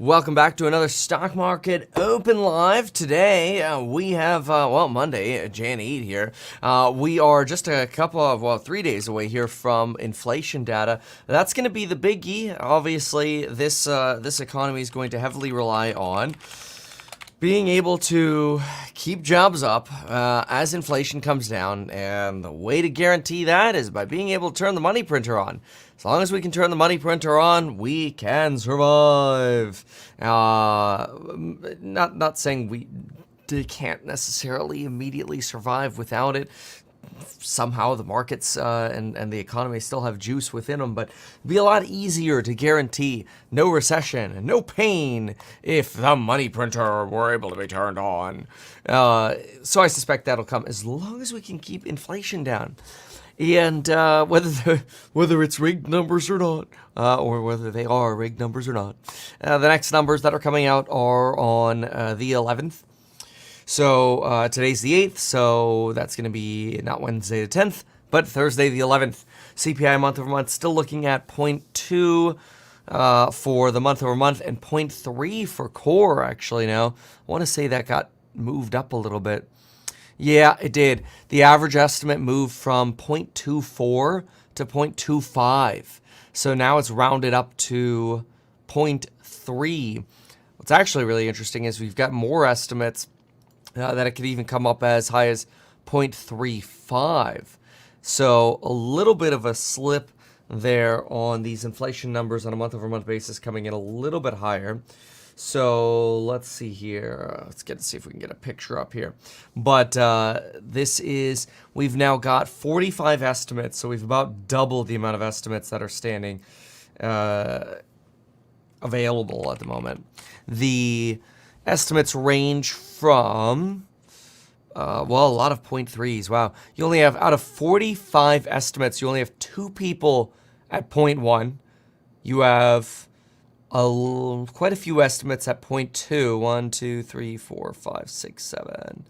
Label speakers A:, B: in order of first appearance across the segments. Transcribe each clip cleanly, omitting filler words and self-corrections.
A: Welcome back to another Stock Market Open Live. Today, we have, Monday, Jan 8 here. We are just a couple of, 3 days away here from inflation data. That's going to be the biggie. Obviously, this economy is going to heavily rely on being able to keep jobs up as inflation comes down, and the way to guarantee that is by being able to turn the money printer on. As long as we can turn the money printer on, we can survive. Not saying we can't necessarily immediately survive without it. Somehow the markets and the economy still have juice within them, but it'd be a lot easier to guarantee no recession and no pain if the money printer were able to be turned on. So I suspect that'll come as long as we can keep inflation down. And whether it's rigged numbers or not, or whether they are rigged numbers or not, the next numbers that are coming out are on the 11th. So today's the 8th, so that's going to be not Wednesday the 10th, but Thursday the 11th. CPI month over month still looking at 0.2 for the month over month and 0.3 for core, actually now. I want to say that got moved up a little bit. Yeah, it did. The average estimate moved from 0.24 to 0.25. So now it's rounded up to 0.3. What's actually really interesting is we've got more estimates that it could even come up as high as 0.35. So a little bit of a slip there on these inflation numbers on a month-over-month basis, coming in a little bit higher. So let's see here. Let's see if we can get a picture up here. But we've now got 45 estimates, so we've about doubled the amount of estimates that are standing available at the moment. The estimates range from, a lot of 0.3s. Wow. You only have, out of 45 estimates, you only have 2 people at 0.1. You have quite a few estimates at 0.2. 1, 2, 3, 4, 5, 6, 7,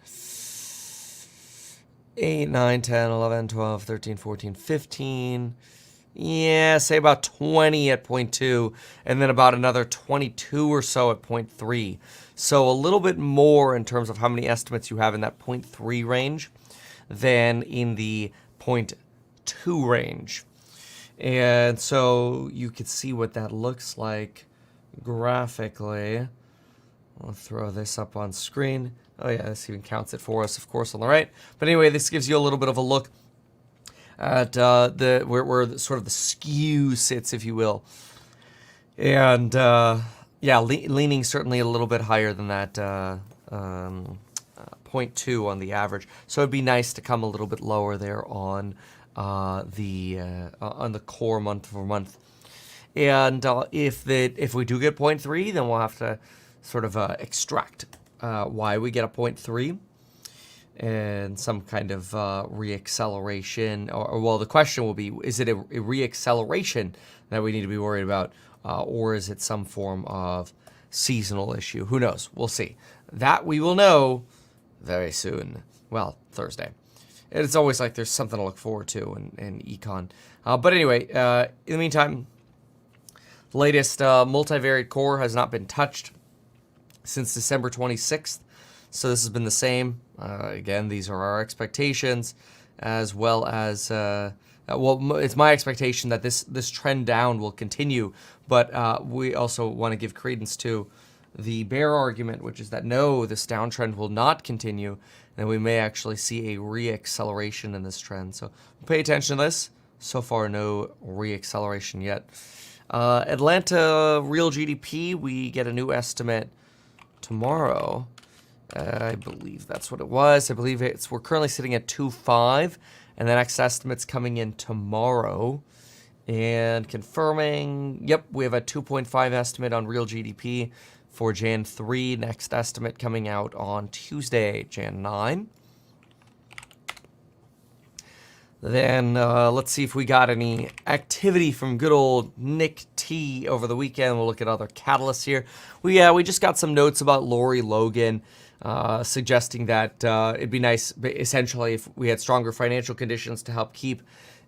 A: 8, 9, 10, 11, 12, 13, 14, 15. Yeah, say about 20 at 0.2, and then about another 22 or so at 0.3. So a little bit more in terms of how many estimates you have in that 0.3 range than in the 0.2 range. And so you could see what that looks like graphically. I'll throw this up on screen. Oh yeah, this even counts it for us, of course, on the right. But anyway, this gives you a little bit of a look at where sort of the skew sits, if you will. And leaning certainly a little bit higher than that 0.2 on the average. So it'd be nice to come a little bit lower there on the core month over month. And if we do get 0.3, then we'll have to sort of extract why we get a 0.3 and some kind of reacceleration. Or the question will be, is it a reacceleration that we need to be worried about, or is it some form of seasonal issue? Who knows? We'll see. That we will know very soon. Well, Thursday. It's always like there's something to look forward to in econ. But anyway, in the meantime, the latest multivariate core has not been touched since December 26th. So this has been the same. Again, these are our expectations, as well as, it's my expectation that this trend down will continue. But we also want to give credence to the bear argument, which is that no, this downtrend will not continue, and we may actually see a reacceleration in this trend. So pay attention to this. So far, no reacceleration yet. Atlanta real GDP, we get a new estimate tomorrow. I believe that's what it was. I believe we're currently sitting at 2.5, and the next estimate's coming in tomorrow. And confirming, yep, we have a 2.5 estimate on real GDP for Jan 3. Next estimate coming out on Tuesday, Jan 9. Then let's see if we got any activity from good old Nick T over the weekend. We'll look at other catalysts here. We just got some notes about Lori Logan, suggesting that it'd be nice, essentially, if we had stronger financial conditions to help keep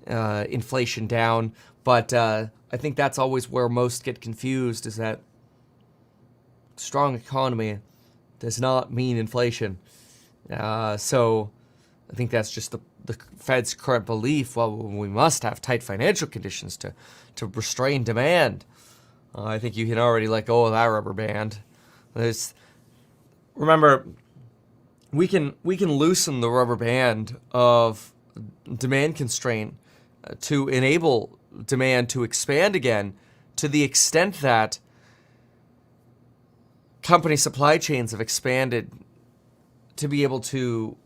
A: inflation down. But I think that's always where most get confused, is that strong economy does not mean inflation. So I think that's just the Fed's current belief. Well, we must have tight financial conditions to restrain demand. I think you can already let go of that rubber band. Remember, we can loosen the rubber band of demand constraint to enable demand to expand again, to the extent that company supply chains have expanded to be able to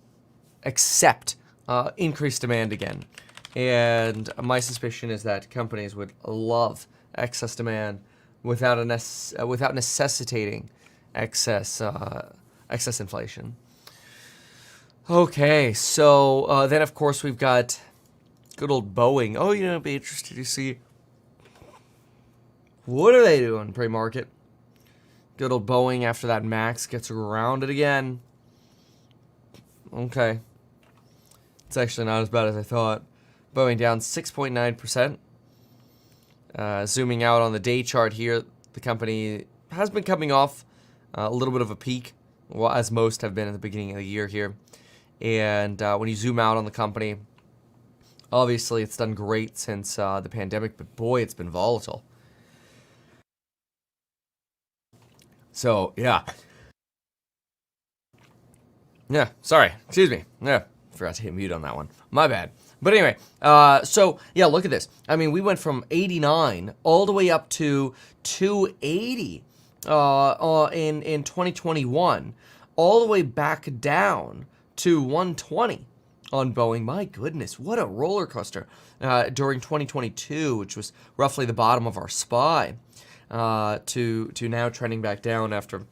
A: accept increased demand again. And my suspicion is that companies would love excess demand without necessitating excess inflation. Okay, so then of course we've got good old Boeing. Oh, it'd be interesting to see what are they doing pre-market. Good old Boeing after that Max gets grounded again. Okay. It's actually not as bad as I thought. Boeing down 6.9%. Zooming out on the day chart here, the company has been coming off a little bit of a peak, well, as most have been at the beginning of the year here. And when you zoom out on the company, obviously it's done great since the pandemic, but boy, it's been volatile. So, yeah. Yeah, sorry. Excuse me. Yeah, forgot to hit mute on that one. My bad. But anyway, so, yeah, look at this. I mean, we went from 89 all the way up to 280 in 2021, all the way back down to 120 on Boeing. My goodness, what a roller coaster during 2022, which was roughly the bottom of our SPY, to now trending back down after,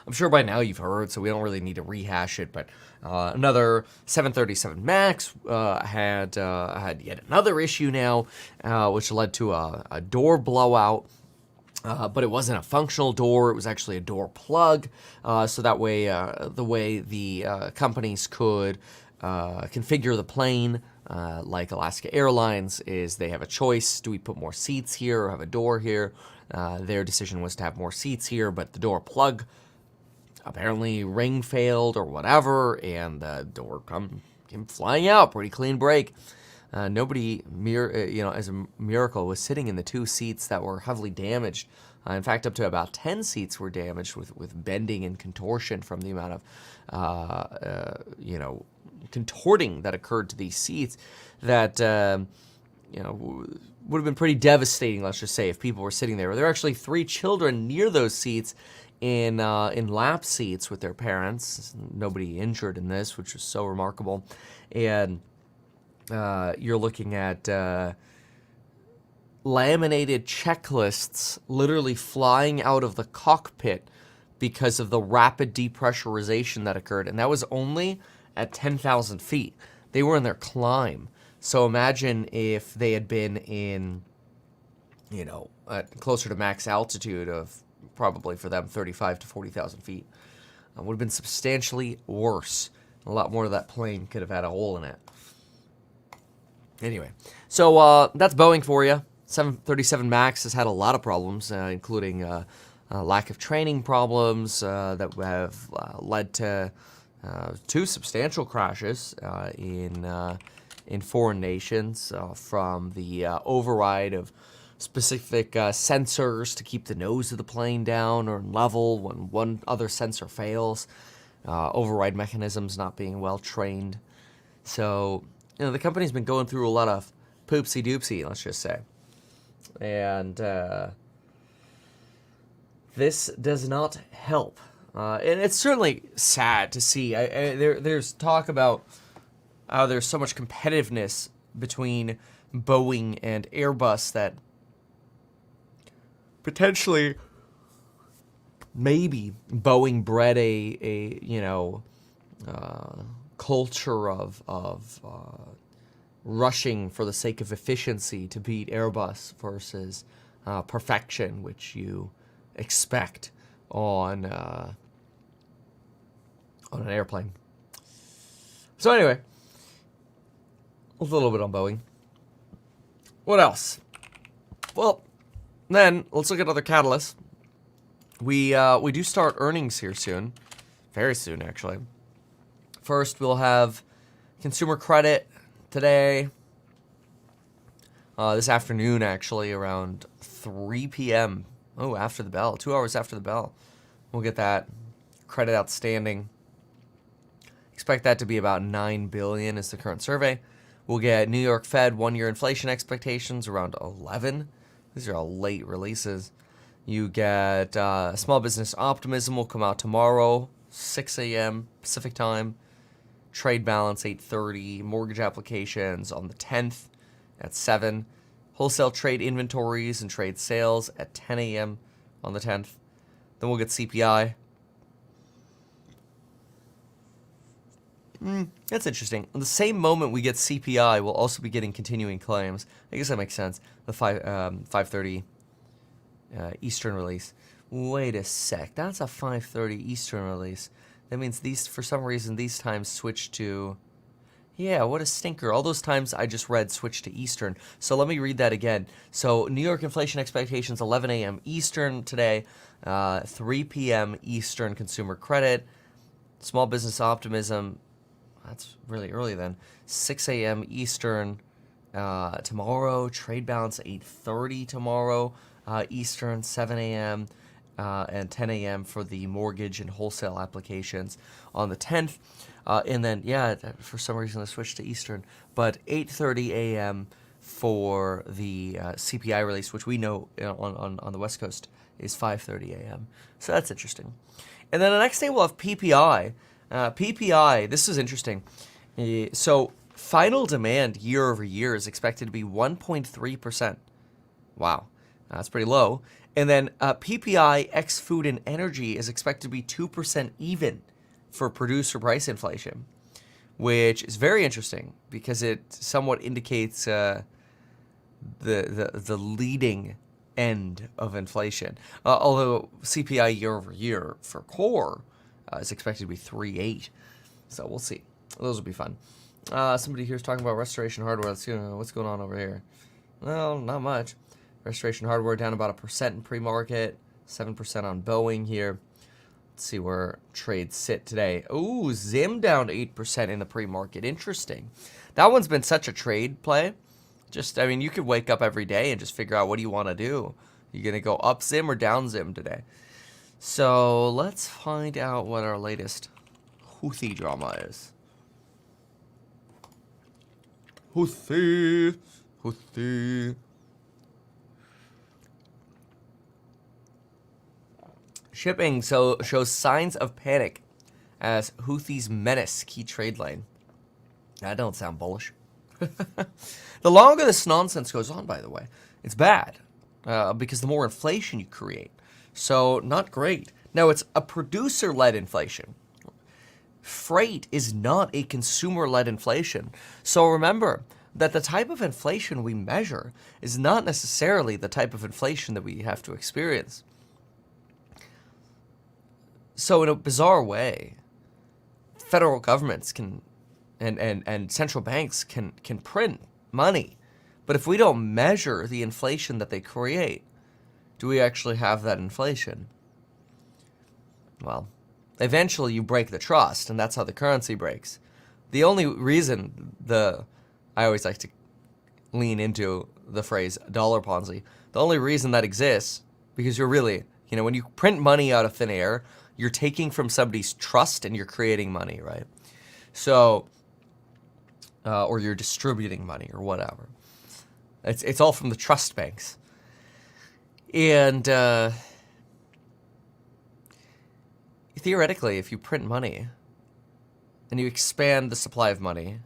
A: I'm sure by now you've heard, so we don't really need to rehash it, but another 737 MAX had yet another issue now, which led to a door blowout. But it wasn't a functional door, it was actually a door plug, so that way the way the companies could configure the plane, like Alaska Airlines, is they have a choice. Do we put more seats here or have a door here? Their decision was to have more seats here, but the door plug apparently ring failed or whatever, and the door came flying out. Pretty clean break. Nobody, as a miracle, was sitting in the two seats that were heavily damaged. In fact, up to about 10 seats were damaged with bending and contortion from the amount of, contorting that occurred to these seats that, would have been pretty devastating, let's just say, if people were sitting there. There were actually 3 children near those seats in lap seats with their parents. Nobody injured in this, which was so remarkable. And you're looking at laminated checklists literally flying out of the cockpit because of the rapid depressurization that occurred. And that was only at 10,000 feet. They were in their climb. So imagine if they had been in, at closer to max altitude of probably for them 35 to 40,000 feet. It would have been substantially worse. A lot more of that plane could have had a hole in it. Anyway, so that's Boeing for you. 737 MAX has had a lot of problems, including lack of training problems that have led to 2 substantial crashes in foreign nations from the override of specific sensors to keep the nose of the plane down or level when one other sensor fails, override mechanisms not being well trained. So, the company's been going through a lot of poopsie-doopsie, let's just say. And this does not help. And it's certainly sad to see. There's talk about how there's so much competitiveness between Boeing and Airbus that potentially, maybe Boeing bred a culture of rushing for the sake of efficiency to beat Airbus versus perfection, which you expect on an airplane. So anyway, a little bit on Boeing. What else? Well, then let's look at other catalysts. We do start earnings here soon, very soon actually. First, we'll have consumer credit today. This afternoon, actually, around 3 p.m. Oh, after the bell, 2 hours after the bell, we'll get that credit outstanding. Expect that to be about 9 billion is the current survey. We'll get New York Fed one-year inflation expectations around 11. These are all late releases. You get small business optimism will come out tomorrow, 6 a.m. Pacific time. Trade balance 8:30. Mortgage applications on the 10th at 7. Wholesale trade inventories and trade sales at 10 a.m. on the 10th. Then we'll get CPI. That's interesting. In the same moment we get CPI, we'll also be getting continuing claims. I guess that makes sense. The 5:30 Eastern release. Wait a sec. That's a 5:30 Eastern release. That means these, for some reason, these times switch to... Yeah, what a stinker. All those times I just read switch to Eastern. So let me read that again. So New York inflation expectations, 11 a.m. Eastern today, 3 p.m. Eastern consumer credit, small business optimism, that's really early then, 6 a.m. Eastern tomorrow, trade balance 8:30 tomorrow, Eastern, 7 a.m. And 10 a.m. for the mortgage and wholesale applications on the 10th. And then, yeah, for some reason they switched to Eastern. But 8:30 a.m. for the CPI release, which we know on the West Coast is 5:30 a.m. So that's interesting. And then the next day we'll have PPI. PPI, this is interesting. So final demand year over year is expected to be 1.3%. Wow, that's pretty low. And then PPI ex food and energy is expected to be 2% even for producer price inflation, which is very interesting because it somewhat indicates the leading end of inflation. Although CPI year over year for core is expected to be 3.8, so we'll see. Those will be fun. Somebody here is talking about Restoration Hardware. Let's see what's going on over here. Well, not much. Restoration Hardware down about 1% in pre-market, 7% on Boeing here. Let's see where trades sit today. Ooh, Zim down 8% in the pre-market. Interesting. That one's been such a trade play. Just, I mean, you could wake up every day and just figure out what do you want to do. You going to go up Zim or down Zim today? So let's find out what our latest Houthi drama is. Houthi. Shipping shows signs of panic as Houthis menace key trade lane. That don't sound bullish. The longer this nonsense goes on, by the way, it's bad because the more inflation you create. So not great. Now, it's a producer-led inflation. Freight is not a consumer-led inflation. So remember that the type of inflation we measure is not necessarily the type of inflation that we have to experience. So in a bizarre way, federal governments can and central banks can print money. But if we don't measure the inflation that they create, do we actually have that inflation? Well, eventually you break the trust, and that's how the currency breaks. The only reason I always like to lean into the phrase dollar Ponzi. The only reason that exists, because you're really, when you print money out of thin air, you're taking from somebody's trust and you're creating money, right? So, or you're distributing money or whatever. It's all from the trust banks. And theoretically, if you print money and you expand the supply of money,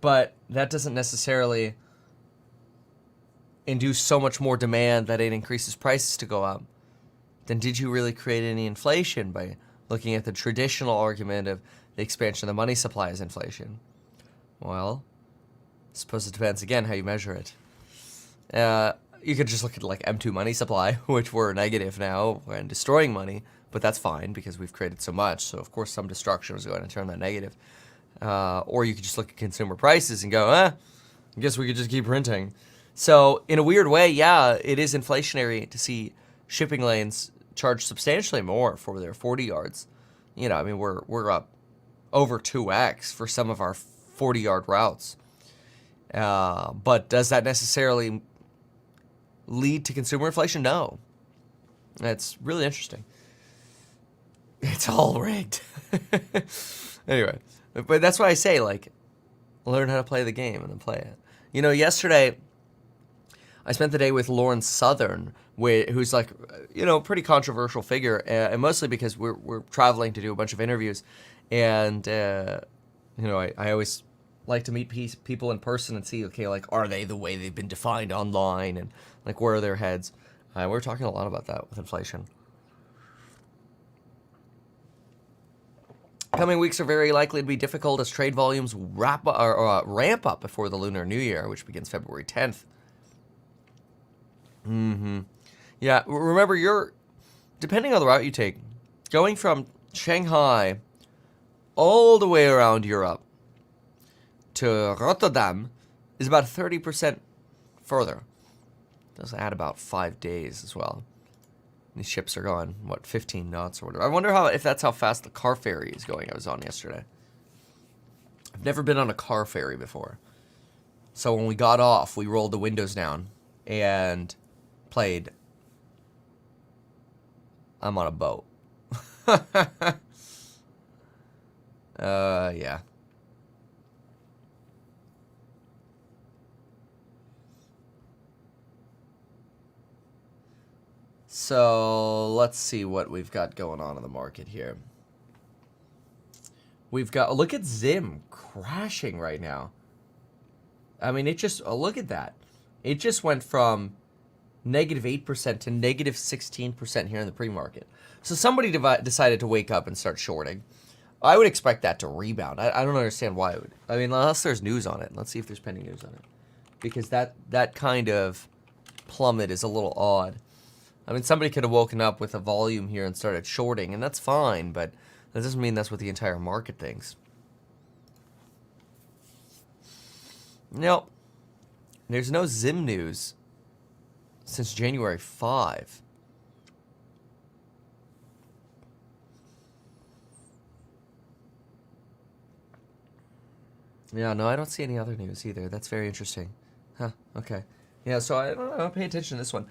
A: but that doesn't necessarily induce so much more demand that it increases prices to go up, then did you really create any inflation by looking at the traditional argument of the expansion of the money supply as inflation? Well, I suppose it depends, again, how you measure it. You could just look at like M2 money supply, which we're negative now and destroying money, but that's fine because we've created so much. So, of course, some destruction is going to turn that negative. Or you could just look at consumer prices and go, I guess we could just keep printing. So, in a weird way, yeah, it is inflationary to see shipping lanes charge substantially more for their 40 yards. You know, I mean, we're up over 2x for some of our 40-yard routes. But does that necessarily lead to consumer inflation? No. That's really interesting. It's all rigged. Anyway, but that's why I say, like, learn how to play the game and then play it. You know, yesterday I spent the day with Lauren Southern, who's like, you know, pretty controversial figure, and mostly because we're traveling to do a bunch of interviews, and you know, I always like to meet people in person and see, okay, like, are they the way they've been defined online, and like, where are their heads? We're talking a lot about that with inflation. Coming weeks are very likely to be difficult as trade volumes ramp up before the Lunar New Year, which begins February 10th. Yeah, remember, depending on the route you take, going from Shanghai all the way around Europe to Rotterdam is about 30% further. It does add about 5 days as well. These ships are going, what, 15 knots or whatever. I wonder if that's how fast the car ferry is going I was on yesterday. I've never been on a car ferry before. So when we got off, we rolled the windows down and played I'm on a boat. Yeah. So let's see what we've got going on in the market here. We've got, look at Zim crashing right now. I mean, it just, look at that. It just went from -8% to -16% here in the pre-market. So somebody decided to wake up and start shorting. I would expect that to rebound. I don't understand why it would. I mean, unless there's news on it. Let's see if there's pending news on it. Because that kind of plummet is a little odd. I mean, somebody could have woken up with a volume here and started shorting, and that's fine, but that doesn't mean that's what the entire market thinks. Nope. There's no Zim news since January 5. Yeah, no, I don't see any other news either. That's very interesting. Huh, okay. Yeah, so I don't pay attention to this one.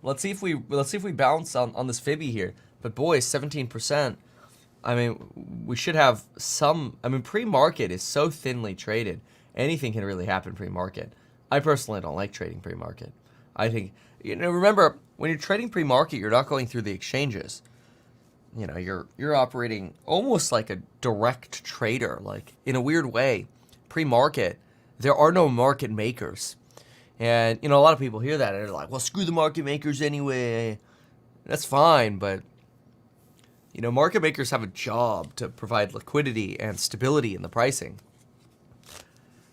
A: Let's see if we bounce on this Fibby here. But boy, 17%. I mean, we should have some. I mean, pre-market is so thinly traded. Anything can really happen pre-market. I personally don't like trading pre-market. I think, you know, remember, when you're trading pre-market, you're not going through the exchanges. You know, you're operating almost like a direct trader, like in a weird way. Pre-market, there are no market makers. And, you know, a lot of people hear that and they're like, well, screw the market makers anyway. That's fine, but, you know, market makers have a job to provide liquidity and stability in the pricing.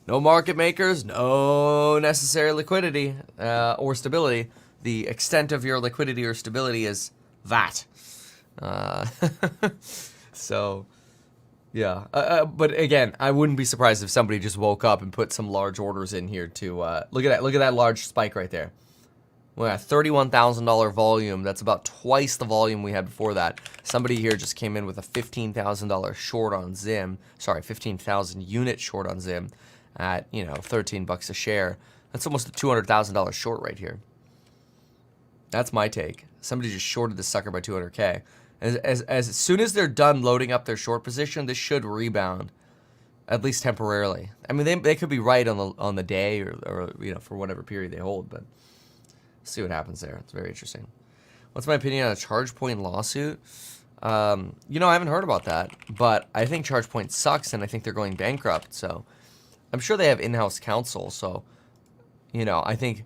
A: No market makers, no necessary liquidity or stability. The extent of your liquidity or stability is that. So, yeah. But again, I wouldn't be surprised if somebody just woke up and put some large orders in here to look at that large spike right there. We got $31,000 volume. That's about twice the volume we had before that. Somebody here just came in with a $15,000 short on Zim. Sorry, 15,000 unit short on Zim at, you know, $13 a share. That's almost a $200,000 short right here. That's my take. Somebody just shorted this sucker by 200K. As soon as they're done loading up their short position, this should rebound, at least temporarily. I mean, they could be right on the day or you know, for whatever period they hold, but see what happens there. It's very interesting. What's my opinion on a ChargePoint lawsuit? You know, I haven't heard about that, but I think ChargePoint sucks, and I think they're going bankrupt. So I'm sure they have in-house counsel. So, you know, I think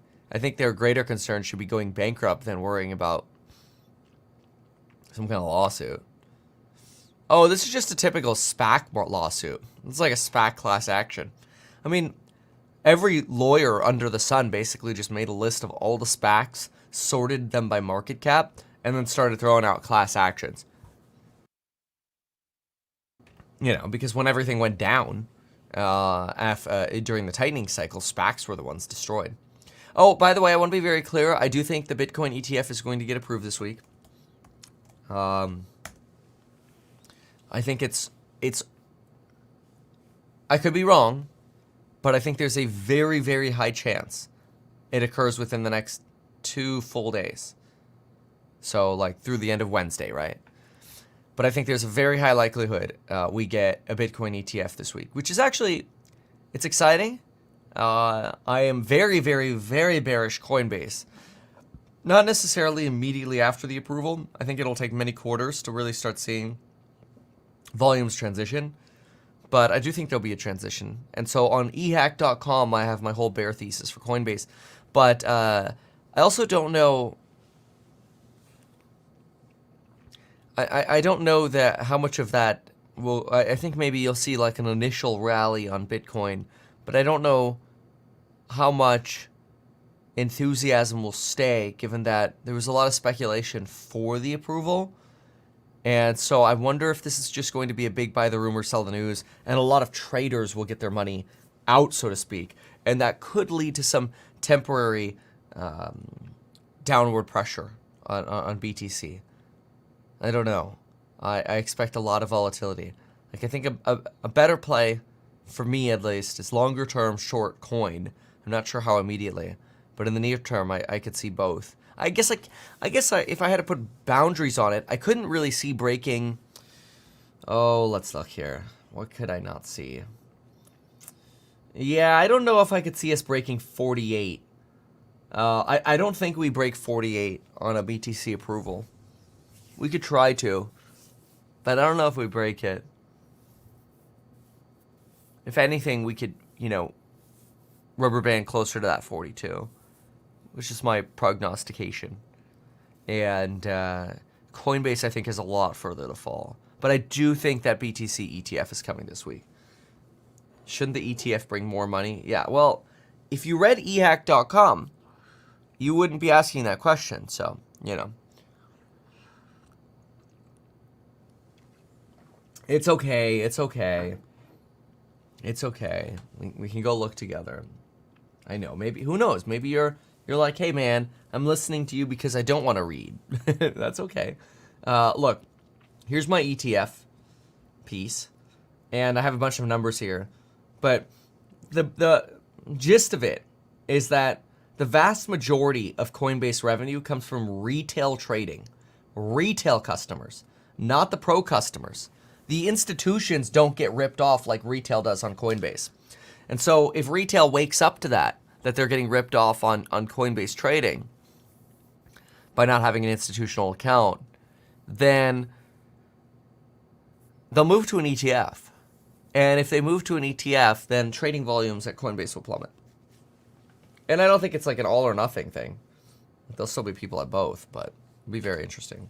A: their greater concern should be going bankrupt than worrying about some kind of lawsuit. Oh, this is just a typical SPAC lawsuit. It's like a SPAC class action. I mean, every lawyer under the sun basically just made a list of all the SPACs, sorted them by market cap, and then started throwing out class actions. You know, because when everything went down during the tightening cycle, SPACs were the ones destroyed. Oh, by the way, I want to be very clear. I do think the Bitcoin ETF is going to get approved this week. I think it's I could be wrong, but I think there's a very, very high chance it occurs within the next 2 full days. So, like, through the end of Wednesday, right? But I think there's a very high likelihood we get a Bitcoin ETF this week, which is actually, it's exciting. I am very, very, very bearish Coinbase. Not necessarily immediately after the approval. I think it'll take many quarters to really start seeing volumes transition. But I do think there'll be a transition. And so on ehack.com, I have my whole bear thesis for Coinbase. But I also don't know. I don't know that how much of that will. I think maybe you'll see like an initial rally on Bitcoin, but I don't know how much enthusiasm will stay, given that there was a lot of speculation for the approval. And so I wonder if this is just going to be a big buy the rumor, sell the news, and a lot of traders will get their money out, so to speak. And that could lead to some temporary downward pressure on BTC. I don't know. I expect a lot of volatility. Like, I think a better play, for me at least, is longer term short coin. I'm not sure how immediately, but in the near term, I could see both. I guess if I had to put boundaries on it, I couldn't really see breaking. Oh, let's look here. What could I not see? Yeah, I don't know if I could see us breaking 48. I don't think we break 48 on a BTC approval. We could try to, but I don't know if we break it. If anything, we could, rubber band closer to that 42. Which is my prognostication. And Coinbase, I think, has a lot further to fall. But I do think that BTC ETF is coming this week. Shouldn't the ETF bring more money? Yeah, well, if you read ehack.com, you wouldn't be asking that question. So, It's okay. It's okay. It's okay. We can go look together. I know. Maybe, who knows? Maybe you're like, hey, man, I'm listening to you because I don't want to read. That's okay. Look, here's my ETF piece, and I have a bunch of numbers here. But the gist of it is that the vast majority of Coinbase revenue comes from retail trading, retail customers, not the pro customers. The institutions don't get ripped off like retail does on Coinbase. And so if retail wakes up to that they're getting ripped off on Coinbase trading by not having an institutional account, then they'll move to an ETF. And if they move to an ETF, then trading volumes at Coinbase will plummet. And I don't think it's like an all or nothing thing. There'll still be people at both, but it'll be very interesting.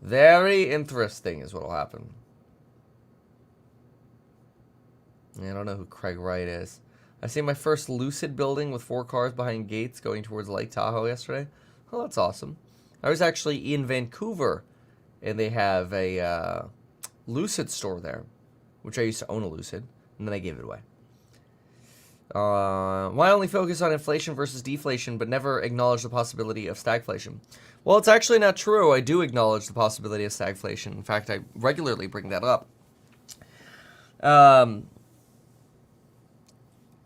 A: Very interesting is what will happen. I don't know who Craig Wright is. I see my first Lucid building with 4 cars behind gates going towards Lake Tahoe yesterday. Oh, that's awesome. I was actually in Vancouver, and they have a Lucid store there, which I used to own a Lucid, and then I gave it away. Why only focus on inflation versus deflation, but never acknowledge the possibility of stagflation? Well, it's actually not true. I do acknowledge the possibility of stagflation. In fact, I regularly bring that up.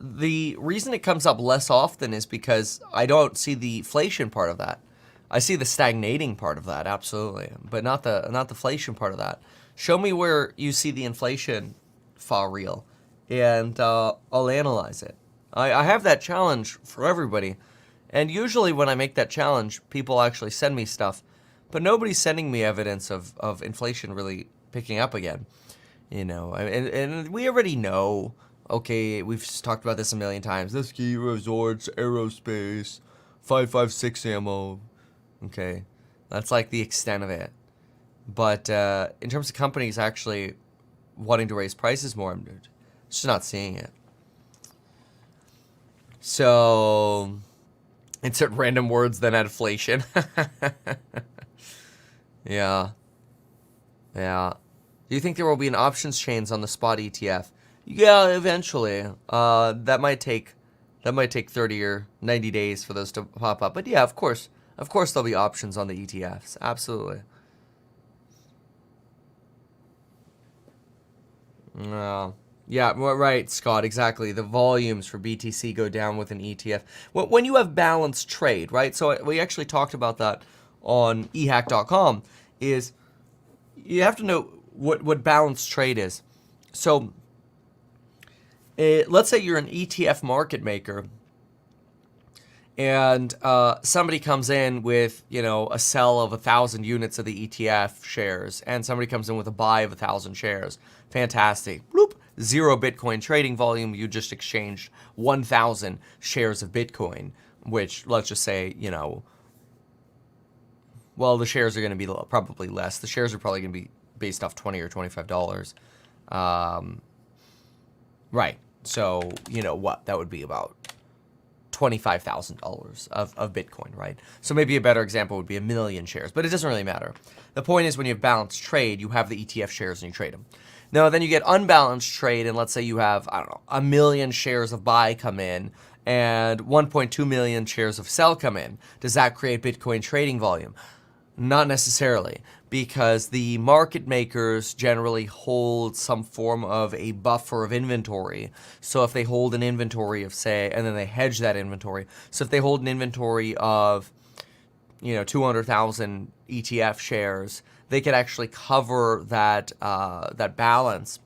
A: The reason it comes up less often is because I don't see the inflation part of that. I see the stagnating part of that, absolutely, but not the inflation part of that. Show me where you see the inflation for real, and I'll analyze it. I have that challenge for everybody, and usually when I make that challenge, people actually send me stuff, but nobody's sending me evidence of inflation really picking up again. And we already know. Okay, we've talked about this a million times. The ski resorts, aerospace, 5.56 ammo. Okay, that's like the extent of it. But in terms of companies actually wanting to raise prices more, I'm just not seeing it. So, insert random words, then add inflation. Yeah. Do you think there will be an options chains on the spot ETF? Yeah, eventually. That might take 30 or 90 days for those to pop up. But yeah, of course there'll be options on the ETFs. Absolutely. Uh, yeah, right, Scott, exactly. The volumes for BTC go down with an ETF. When you have balanced trade, right? So we actually talked about that on ehack.com, is you have to know what balanced trade is. So let's say you're an ETF market maker, and somebody comes in with, a sell of 1,000 units of the ETF shares, and somebody comes in with a buy of 1,000 shares. Fantastic. Bloop. Zero Bitcoin trading volume. You just exchanged 1,000 shares of Bitcoin, which, let's just say, well, the shares are going to be probably less. The shares are probably going to be based off $20 or $25. Right. So, what? That would be about $25,000 of Bitcoin, right? So maybe a better example would be 1 million shares, but it doesn't really matter. The point is, when you have balanced trade, you have the ETF shares and you trade them. Now, then you get unbalanced trade, and let's say you have, 1 million shares of buy come in and 1.2 million shares of sell come in. Does that create Bitcoin trading volume? Not necessarily, because the market makers generally hold some form of a buffer of inventory. So if they hold an inventory of, say, and then they hedge that inventory. So if they hold an inventory of, 200,000 ETF shares, they could actually cover that that balance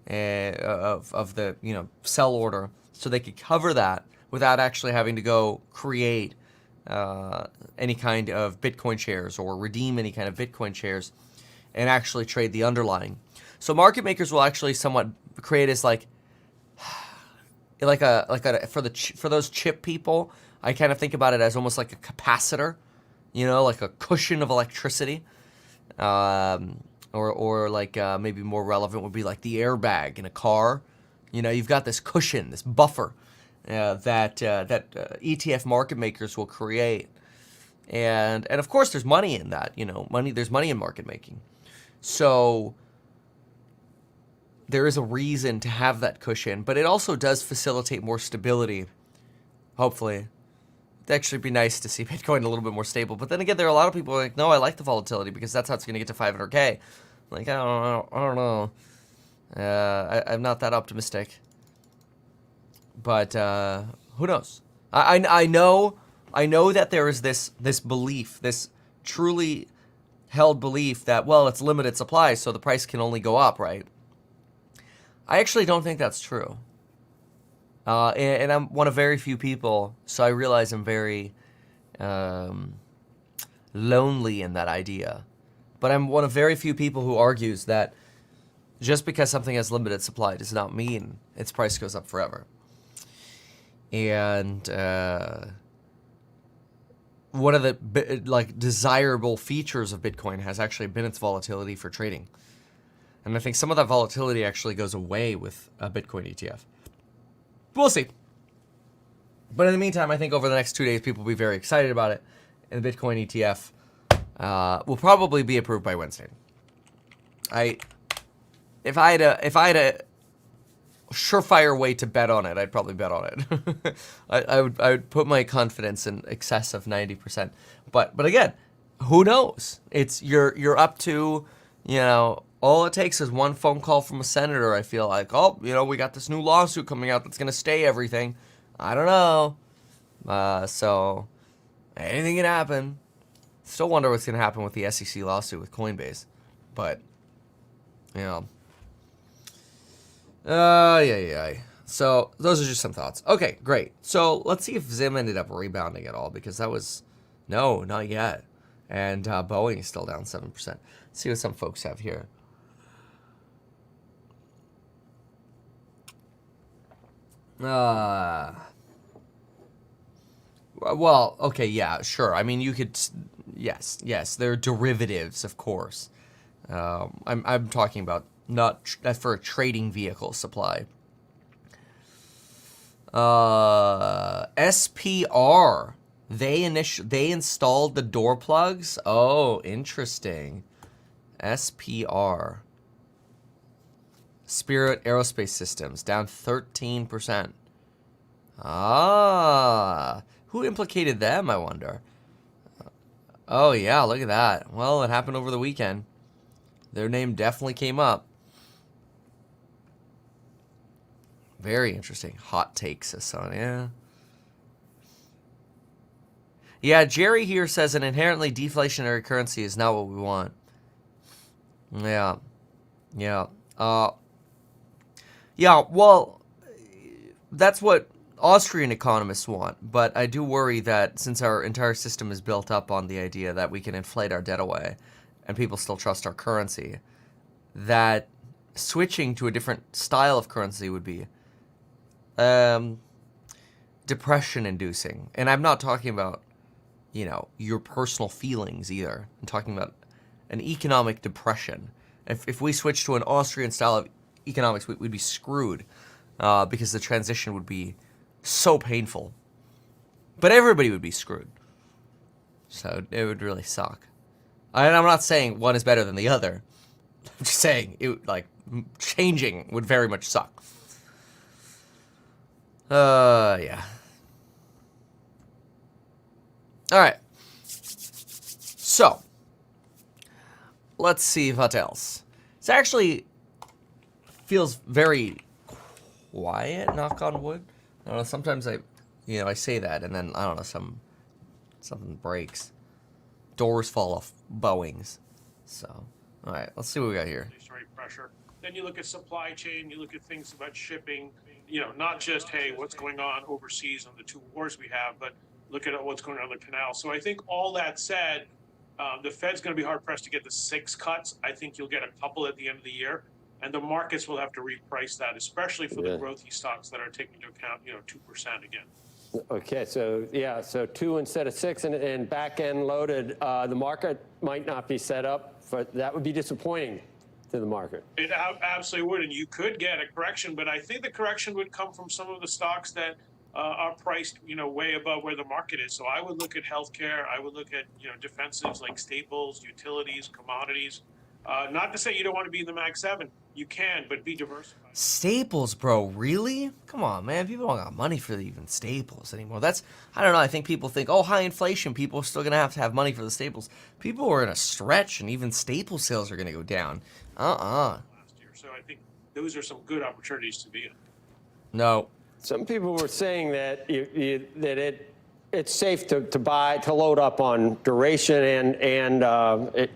A: of the sell order. So they could cover that without actually having to go create any kind of Bitcoin shares or redeem any kind of Bitcoin shares and actually trade the underlying. So market makers will actually somewhat create as like a for those chip people. I kind of think about it as almost like a capacitor, like a cushion of electricity. Or like maybe more relevant would be like the airbag in a car. You've got this cushion, this buffer that ETF market makers will create, and of course there's money in that. There's money in market making, so there is a reason to have that cushion, but it also does facilitate more stability. Hopefully, it'd actually be nice to see Bitcoin a little bit more stable. But then again, there are a lot of people who are like, no, I like the volatility because that's how it's going to get to 500K. Like, I don't know. I'm not that optimistic. But who knows? I know that there is this belief, this truly held belief that, well, it's limited supply, so the price can only go up, right? I actually don't think that's true. And I'm one of very few people, so I realize I'm very lonely in that idea. But I'm one of very few people who argues that just because something has limited supply does not mean its price goes up forever. And one of the desirable features of Bitcoin has actually been its volatility for trading. And I think some of that volatility actually goes away with a Bitcoin ETF. We'll see. But in the meantime, I think over the next 2 days, people will be very excited about it. And the Bitcoin ETF will probably be approved by Wednesday. If I had a surefire way to bet on it, I'd probably bet on it. I would put my confidence in excess of 90%. But again, who knows? You're up to, all it takes is one phone call from a senator. I feel like, we got this new lawsuit coming out that's going to stay everything. I don't know. So anything can happen. Still wonder what's going to happen with the SEC lawsuit with Coinbase. But, yeah. So those are just some thoughts. Okay, great. So let's see if Zim ended up rebounding at all, because that was, no, not yet. And Boeing is still down 7%. Let's see what some folks have here. Well, okay, yeah, sure. I mean, you could, yes, there are derivatives, of course. I'm talking about not for a trading vehicle supply. SPR, they installed the door plugs. Oh, interesting. SPR, Spirit Aerospace Systems, down 13%. Who implicated them, I wonder? Oh, yeah, look at that. Well, it happened over the weekend. Their name definitely came up. Very interesting. Hot takes, son. Yeah. Yeah, Jerry here says an inherently deflationary currency is not what we want. Yeah. Yeah. Yeah, well, that's what Austrian economists want, but I do worry that since our entire system is built up on the idea that we can inflate our debt away and people still trust our currency, that switching to a different style of currency would be depression inducing. And I'm not talking about, your personal feelings either. I'm talking about an economic depression. If we switch to an Austrian style of economics, we'd be screwed because the transition would be so painful. But everybody would be screwed. So it would really suck. And I'm not saying one is better than the other. I'm just saying, changing would very much suck. Yeah. All right. So, let's see what else. It actually feels very quiet, knock on wood. I don't know, sometimes I say that and then, I don't know, something breaks. Doors fall off Boeings. So, all right, let's see what we got here.
B: Pressure. Then you look at supply chain, you look at things about shipping, not just, hey, what's going on overseas on the two wars we have, but look at what's going on in the canal. So I think all that said, the Fed's going to be hard-pressed to get the 6 cuts. I think you'll get a couple at the end of the year, and the markets will have to reprice that, especially for the growthy stocks that are taking into account, 2% again.
C: Okay, so 2 instead of 6, and back-end loaded. The market might not be set up, but that would be disappointing to the market.
B: It absolutely would, and you could get a correction, but I think the correction would come from some of the stocks that are priced, way above where the market is. So I would look at healthcare. I would look at, defensives like staples, utilities, commodities. Not to say you don't want to be in the Mag 7. You can, but be diversified.
A: Staples, bro, really? Come on, man. People don't got money for even staples anymore. I don't know. I think people think, high inflation, people are still going to have money for the staples. People are in a stretch, and even staple sales are going to go down.
B: Last year. So I think those are some good opportunities to be in.
A: No.
C: Some people were saying that it's safe to load up on duration and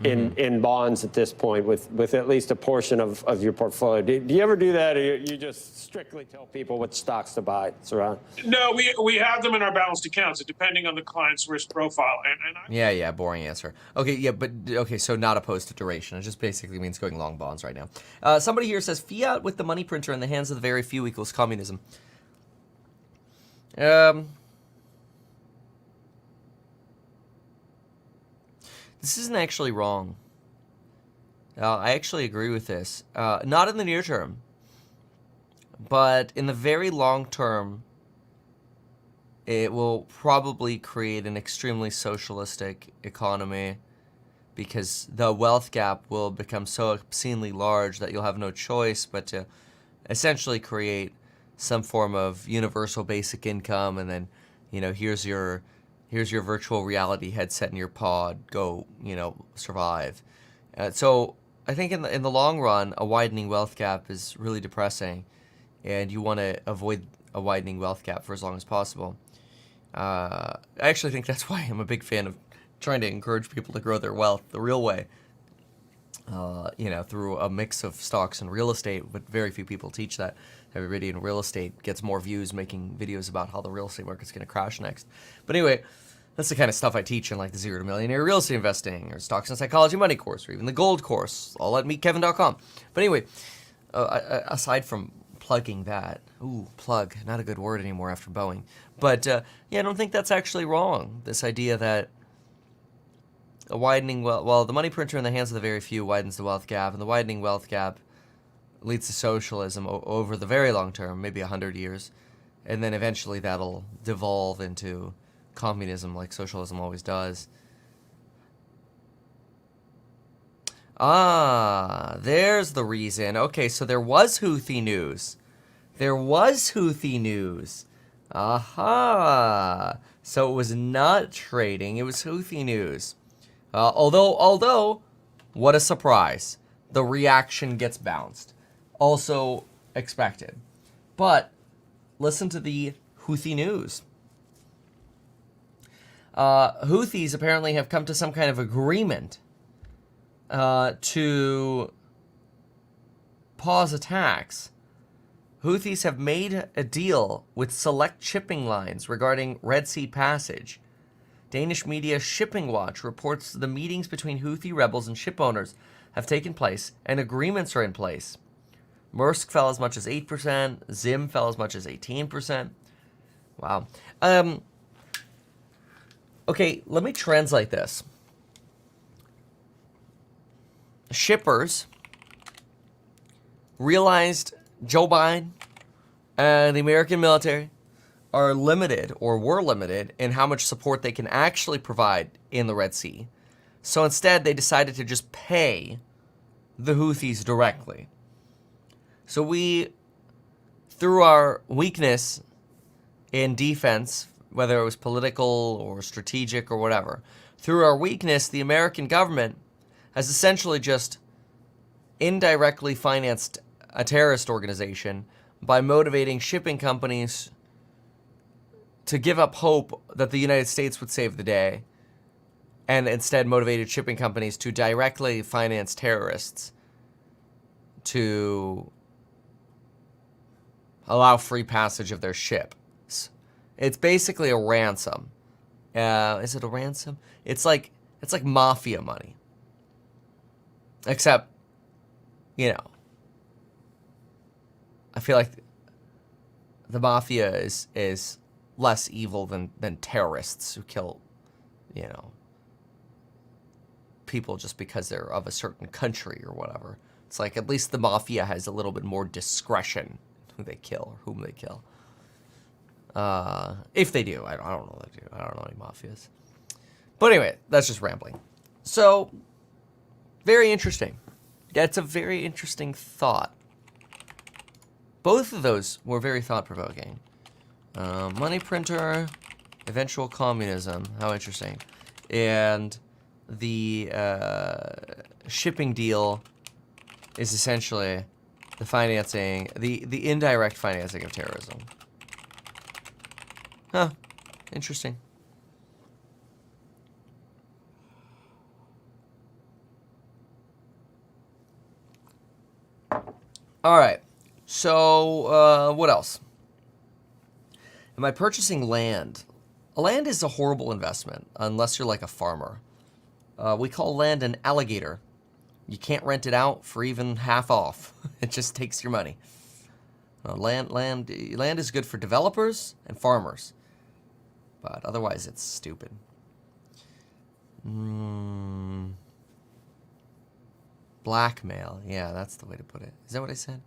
C: in bonds at this point with at least a portion of your portfolio. Do you ever do that, or you just strictly tell people what stocks to buy, Saran?
B: No, we have them in our balanced accounts, depending on the client's risk profile.
A: Yeah, boring answer. Okay, so not opposed to duration. It just basically means going long bonds right now. Somebody here says, fiat with the money printer in the hands of the very few equals communism. This isn't actually wrong. I actually agree with this. Not in the near term, but in the very long term, it will probably create an extremely socialistic economy because the wealth gap will become so obscenely large that you'll have no choice but to essentially create some form of universal basic income, and then, here's your virtual reality headset in your pod. Go, survive. So I think in the long run, a widening wealth gap is really depressing, and you want to avoid a widening wealth gap for as long as possible. I actually think that's why I'm a big fan of trying to encourage people to grow their wealth the real way. Through a mix of stocks and real estate, but very few people teach that. Everybody in real estate gets more views making videos about how the real estate market's going to crash next. But anyway, that's the kind of stuff I teach in like the 0 to Millionaire Real Estate Investing or Stocks and Psychology Money course, or even the Gold course, all at meetkevin.com. But anyway, aside from plugging that, plug, not a good word anymore after Boeing. But I don't think that's actually wrong. This idea that a widening, the money printer in the hands of the very few widens the wealth gap, and the widening wealth gap leads to socialism over the very long term, maybe 100 years, and then eventually that'll devolve into communism like socialism always does. There's the reason. Okay, so there was Houthi news. Aha. So it was not trading, it was Houthi news. Although, what a surprise. The reaction gets bounced. Also expected. But listen to the Houthi news. Houthis apparently have come to some kind of agreement to pause attacks. Houthis have made a deal with select shipping lines regarding Red Sea passage. Danish media Shipping Watch reports the meetings between Houthi rebels and ship owners have taken place and agreements are in place. Maersk fell as much as 8%. Zim fell as much as 18%. Wow. Okay, let me translate this. Shippers realized Joe Biden and the American military are limited, or were limited, in how much support they can actually provide in the Red Sea. So instead, they decided to just pay the Houthis directly. So we, through our weakness in defense, whether it was political or strategic or whatever, through our weakness, the American government has essentially just indirectly financed a terrorist organization by motivating shipping companies to give up hope that the United States would save the day, and instead motivated shipping companies to directly finance terrorists to allow free passage of their ships. It's basically a ransom. Is it a ransom? It's like mafia money. Except, you know, I feel like the mafia is less evil than terrorists who kill, you know, people just because they're of a certain country or whatever. It's like at least the mafia has a little bit more discretion who they kill or whom they kill. If they do, I don't know if they do. I don't know any mafias. But anyway, that's just rambling. So, very interesting. That's a very interesting thought. Both of those were very thought-provoking. Money printer, eventual communism. How interesting. And the shipping deal is essentially the financing, the indirect financing of terrorism. Huh. Interesting. All right. So, what else? Am I purchasing land? Land is a horrible investment unless you're like a farmer. We call land an alligator. You can't rent it out for even half off. It just takes your money. Land is good for developers and farmers, but otherwise it's stupid. Blackmail. Yeah, that's the way to put it. Is that what I said?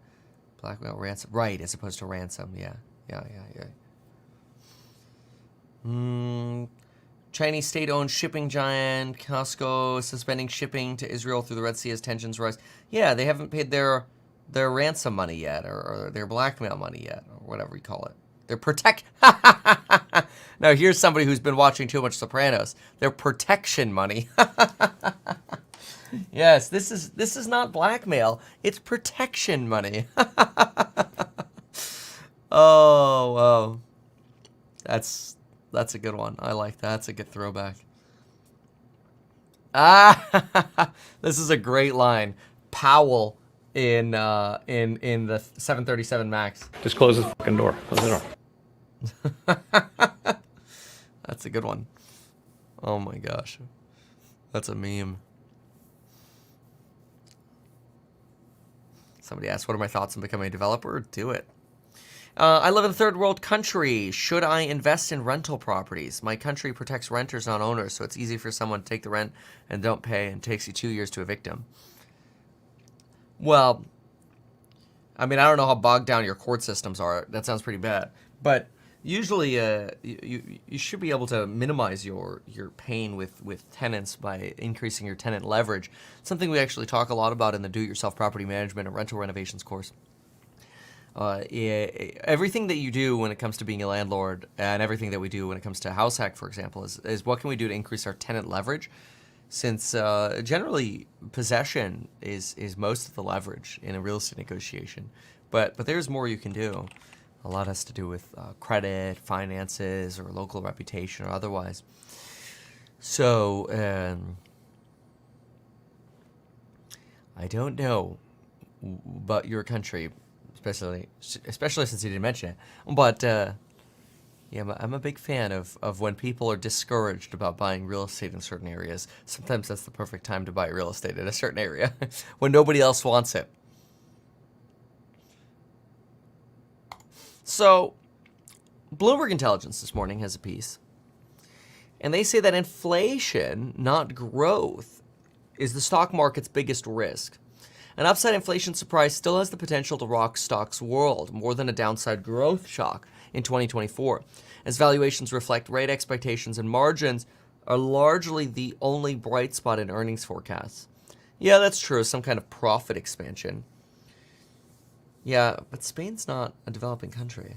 A: Blackmail, ransom. Right, as opposed to ransom. Yeah. Chinese state-owned shipping giant Costco suspending shipping to Israel through the Red Sea as tensions rise. Yeah, they haven't paid their ransom money yet, or their blackmail money yet, or whatever you call it. Their Now, here's somebody who's been watching too much Sopranos. Their protection money. Yes, this is not blackmail. It's protection money. Oh, wow. That's a good one. I like that. That's a good throwback. This is a great line. Powell in the 737 Max.
D: Just close the fucking door. Close the door.
A: That's a good one. Oh my gosh. That's a meme. Somebody asked, what are my thoughts on becoming a developer? Do it. I live in a third world country. Should I invest in rental properties? My country protects renters, not owners, so it's easy for someone to take the rent and don't pay, and takes you 2 years to evict them. Well, I mean, I don't know how bogged down your court systems are. That sounds pretty bad. But usually you should be able to minimize your pain with tenants by increasing your tenant leverage. Something we actually talk a lot about in the Do-It-Yourself Property Management and Rental Renovations course. Everything that you do when it comes to being a landlord, and everything that we do when it comes to house hack, for example, is what can we do to increase our tenant leverage, since generally possession is most of the leverage in a real estate negotiation. But there's more you can do. A lot has to do with credit, finances, or local reputation, or otherwise. So, I don't know about your country, especially since you didn't mention it. But yeah, I'm a big fan of when people are discouraged about buying real estate in certain areas. Sometimes that's the perfect time to buy real estate in a certain area when nobody else wants it. So, Bloomberg Intelligence this morning has a piece, and they say that inflation, not growth, is the stock market's biggest risk. An upside inflation surprise still has the potential to rock stocks world more than a downside growth shock in 2024, as valuations reflect rate expectations and margins are largely the only bright spot in earnings forecasts. Yeah, that's true, some kind of profit expansion. Yeah, but Spain's not a developing country.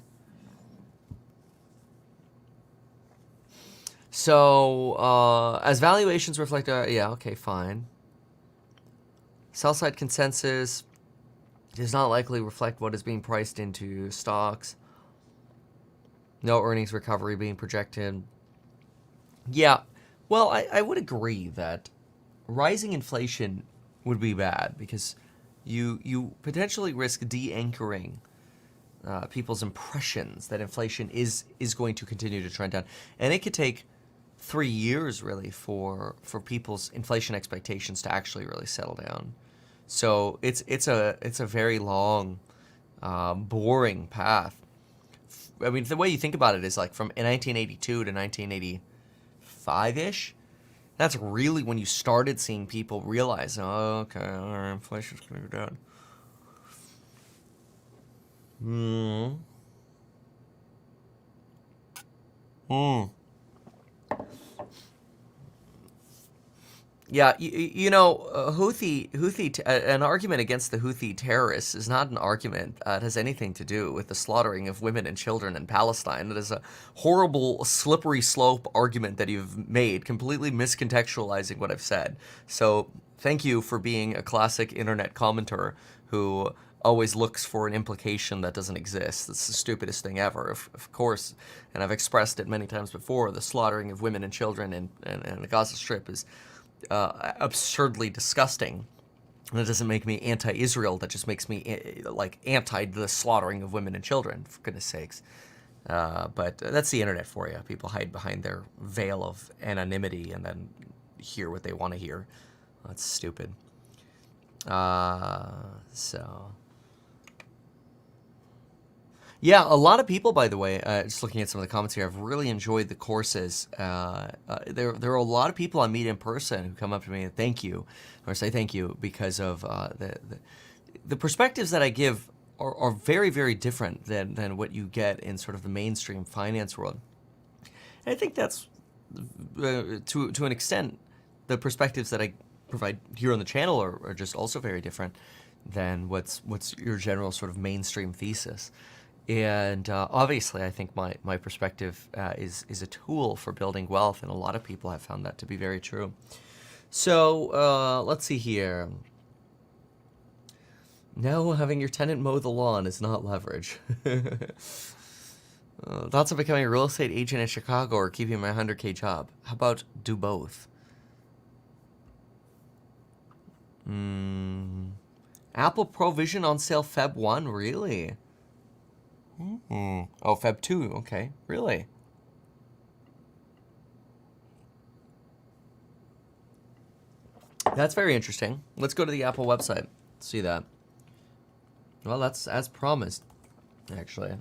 A: So, as valuations reflect, yeah, okay, fine. Sell-side consensus does not likely reflect what is being priced into stocks. No earnings recovery being projected. Yeah, well, I would agree that rising inflation would be bad because you potentially risk de-anchoring people's impressions that inflation is going to continue to trend down. And it could take 3 years, really, for people's inflation expectations to actually really settle down. So it's a very long, boring path. I mean, the way you think about it is like from 1982 to 1985-ish. That's really when you started seeing people realize, oh, okay, all right, inflation's going to go down. Yeah, you know, an argument against the Houthi terrorists is not an argument that has anything to do with the slaughtering of women and children in Palestine. It is a horrible, slippery slope argument that you've made, completely miscontextualizing what I've said. So thank you for being a classic internet commenter who always looks for an implication that doesn't exist. That's the stupidest thing ever, of course. And I've expressed it many times before. The slaughtering of women and children in the Gaza Strip is absurdly disgusting. And it doesn't make me anti-Israel. That just makes me like anti the slaughtering of women and children, for goodness sakes. But that's the internet for you. People hide behind their veil of anonymity and then hear what they want to hear. That's stupid. So... Yeah, a lot of people, by the way, just looking at some of the comments here, have really enjoyed the courses. There are a lot of people I meet in person who come up to me and thank you, or say thank you, because of the perspectives that I give are very, very different than what you get in sort of the mainstream finance world. And I think that's, to an extent, the perspectives that I provide here on the channel are just also very different than what's your general sort of mainstream thesis. And obviously, I think my perspective is a tool for building wealth, and a lot of people have found that to be very true. So let's see here. No, having your tenant mow the lawn is not leverage. Thoughts of becoming a real estate agent in Chicago or keeping my 100K job? How about do both? Apple Pro Vision on sale Feb 1, really? Oh, Feb 2, okay, really? That's very interesting. Let's go to the Apple website, see that. Well, that's as promised, actually.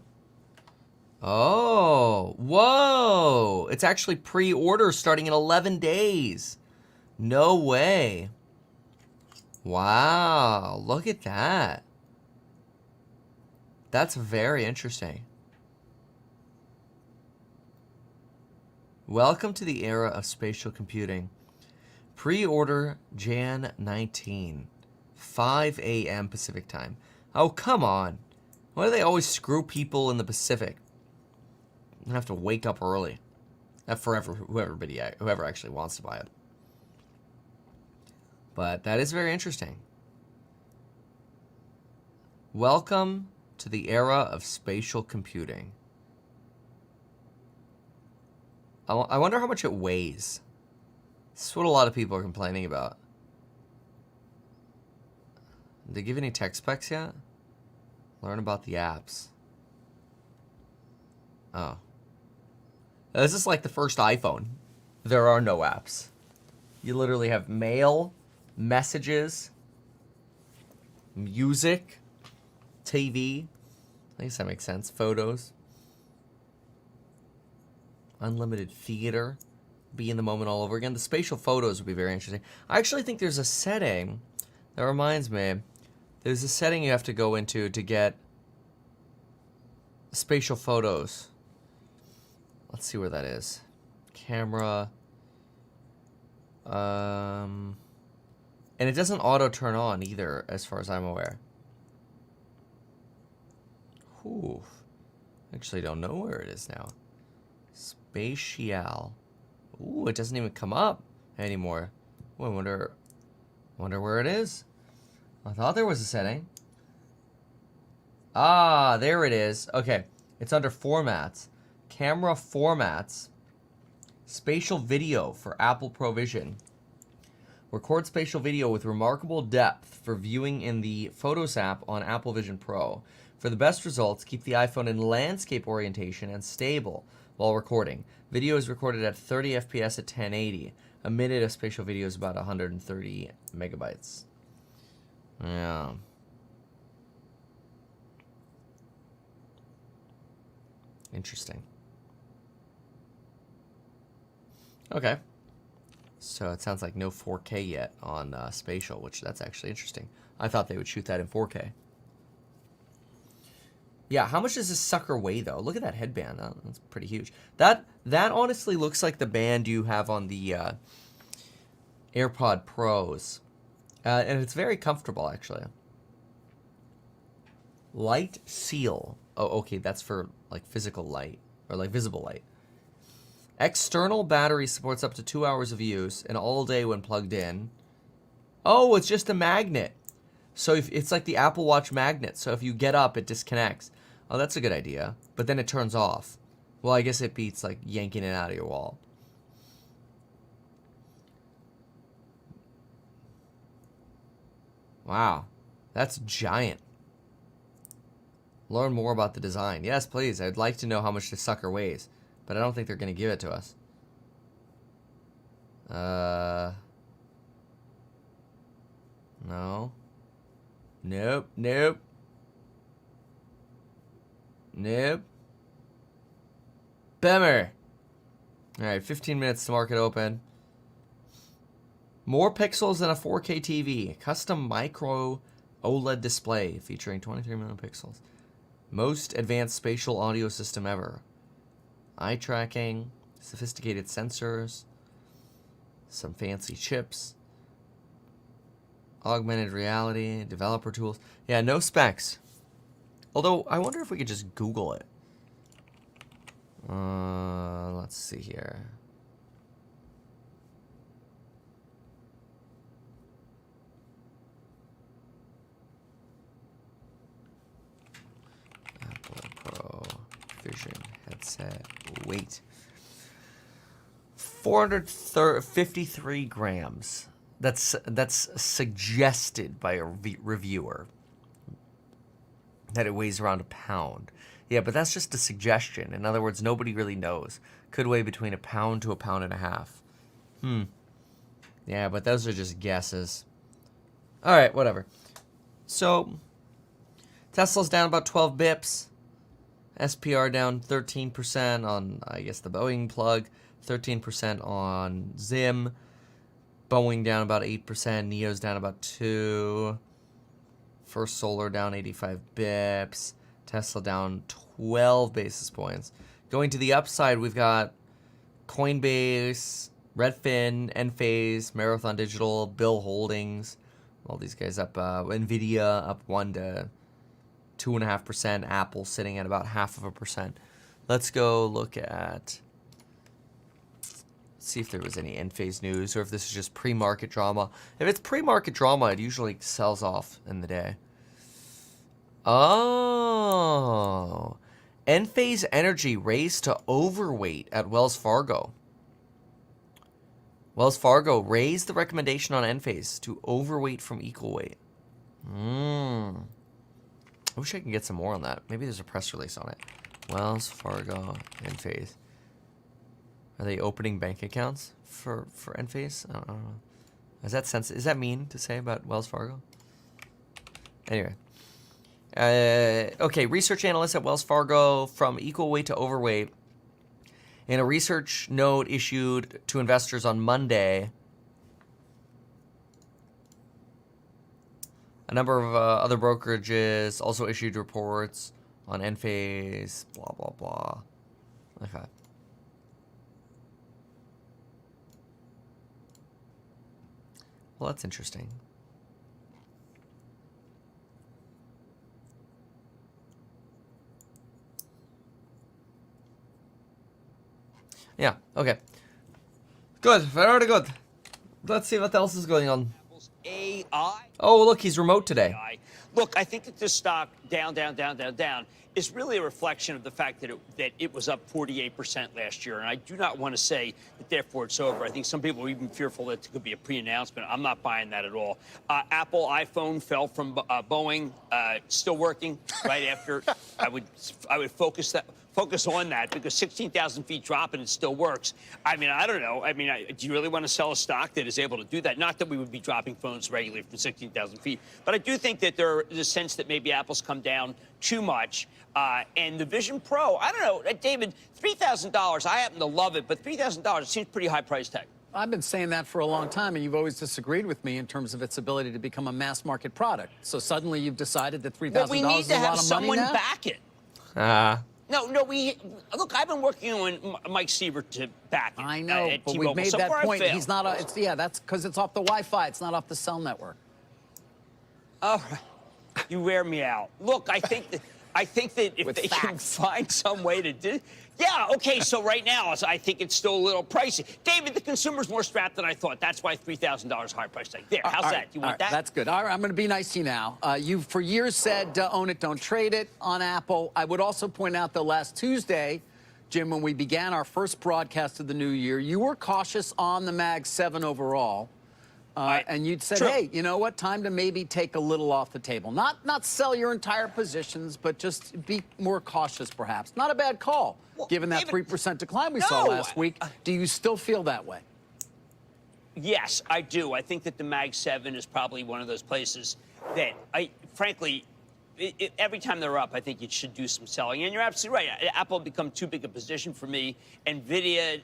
A: Oh, whoa! It's actually pre-order starting in 11 days. No way. Wow, look at that. That's very interesting. Welcome to the era of spatial computing. Pre-order Jan 19, 5 a.m. Pacific time. Oh, come on. Why do they always screw people in the Pacific? I have to wake up early. Not forever, whoever actually wants to buy it. But that is very interesting. Welcome to the era of spatial computing. I wonder how much it weighs. This is what a lot of people are complaining about. Did they give any tech specs yet? Learn about the apps. Oh. This is like the first iPhone. There are no apps. You literally have mail, messages, music, TV. I guess that makes sense. Photos. Unlimited theater. Be in the moment all over again. The spatial photos would be very interesting. I actually think there's a setting that reminds me. There's a setting you have to go into to get spatial photos. Let's see where that is. Camera. And it doesn't auto turn on either, as far as I'm aware. Whew. Actually don't know where it is now. Spatial. Ooh, it doesn't even come up anymore. Ooh, I wonder where it is. I thought there was a setting. Ah, there it is. Okay, it's under formats. Camera formats. Spatial video for Apple Provision. Record spatial video with remarkable depth for viewing in the Photos app on Apple Vision Pro. For the best results, keep the iPhone in landscape orientation and stable while recording. Video is recorded at 30 FPS at 1080. A minute of spatial video is about 130 megabytes. Yeah. Interesting. Okay. So it sounds like no 4K yet on spatial, which that's actually interesting. I thought they would shoot that in 4K. Yeah, how much does this sucker weigh, though? Look at that headband. That's pretty huge. That honestly looks like the band you have on the AirPod Pros. And it's very comfortable, actually. Light seal. Oh, okay, that's for, like, physical light. Or, like, visible light. External battery supports up to 2 hours of use and all day when plugged in. Oh, it's just a magnet. So if it's like the Apple Watch magnet. So if you get up, it disconnects. Oh, that's a good idea. But then it turns off. Well, I guess it beats like yanking it out of your wall. Wow. That's giant. Learn more about the design. Yes, please. I'd like to know how much this sucker weighs. But I don't think they're going to give it to us. No. Nope. Nope. Nope. Bummer. Alright, 15 minutes to mark it open. More pixels than a 4K TV. Custom micro OLED display featuring 23 million pixels. Most advanced spatial audio system ever. Eye tracking, sophisticated sensors, some fancy chips, augmented reality, developer tools. Yeah, no specs. Although, I wonder if we could just Google it. Let's see here. Apple Pro Vision headset. Weight. 453 grams. That's suggested by a reviewer. That it weighs around a pound. Yeah, but that's just a suggestion. In other words, nobody really knows. Could weigh between a pound to a pound and a half. Yeah, but those are just guesses. Alright, whatever. So, Tesla's down about 12 bips. SPR down 13% on, I guess, the Boeing plug. 13% on Zim. Boeing down about 8%. NIO's down about 2%. First Solar down 85 bips. Tesla down 12 basis points. Going to the upside, we've got Coinbase, Redfin, Enphase, Marathon Digital, Bill Holdings. All these guys up. Nvidia up 1 to 2.5%. Apple sitting at about 0.5%. Let's go look at. See if there was any Enphase news or if this is just pre-market drama. If it's pre-market drama, it usually sells off in the day. Oh. Enphase Energy raised to overweight at Wells Fargo. Wells Fargo raised the recommendation on Enphase to overweight from equal weight. I wish I could get some more on that. Maybe there's a press release on it. Wells Fargo, Enphase. Are they opening bank accounts for Enphase? I don't know. Is that mean to say about Wells Fargo? Anyway. Okay, research analysts at Wells Fargo from equal weight to overweight. In a research note issued to investors on Monday, a number of other brokerages also issued reports on Enphase, blah, blah, blah. Okay. Well, that's interesting. Yeah, okay. Good, very good. Let's see what else is going on.
E: AI.
A: Oh, look, he's remote today.
E: Look, I think that this stock down is really a reflection of the fact that it was up 48% last year. And I do not want to say that therefore it's over. I think some people are even fearful that it could be a pre-announcement. I'm not buying that at all. Apple iPhone fell from Boeing, still working right after. I would focus on that because 16,000 feet drop and it still works. I mean, I don't know. I mean, do you really want to sell a stock that is able to do that? Not that we would be dropping phones regularly from 16,000 feet, but I do think that there is a sense that maybe Apple's come down too much. And the Vision Pro, I don't know, David, $3,000. I happen to love it, but $3,000 seems pretty high price tag.
F: I've been saying that for a long time, and you've always disagreed with me in terms of its ability to become a mass market product. So suddenly you've decided that $3,000 is a lot of money now?
E: We need to have someone back it. No, look, I've been working on Mike Sievert to back it.
F: I know, but we've made that point. He's not, that's because it's off the Wi-Fi. It's not off the cell network.
E: Oh, you wear me out. Look, I think that if
F: With
E: they
F: facts.
E: can find some way to do, yeah, okay. So right now, I think it's still a little pricey. David, the consumer's more strapped than I thought. That's why $3,000 higher price tag. There, how's that? You want that?
F: That's good. All right, I'm going to be nice to you now. You've for years said own it, don't trade it on Apple. I would also point out that last Tuesday, Jim, when we began our first broadcast of the new year, you were cautious on the Mag 7 overall. And you'd said, hey, you know what? Time to maybe take a little off the table. Not sell your entire positions, but just be more cautious, perhaps. Not a bad call, given that 3% decline we saw last week. Do you still feel that way?
E: Yes, I do. I think that the Mag 7 is probably one of those places that, frankly, every time they're up, I think you should do some selling. And you're absolutely right. Apple become too big a position for me. NVIDIA,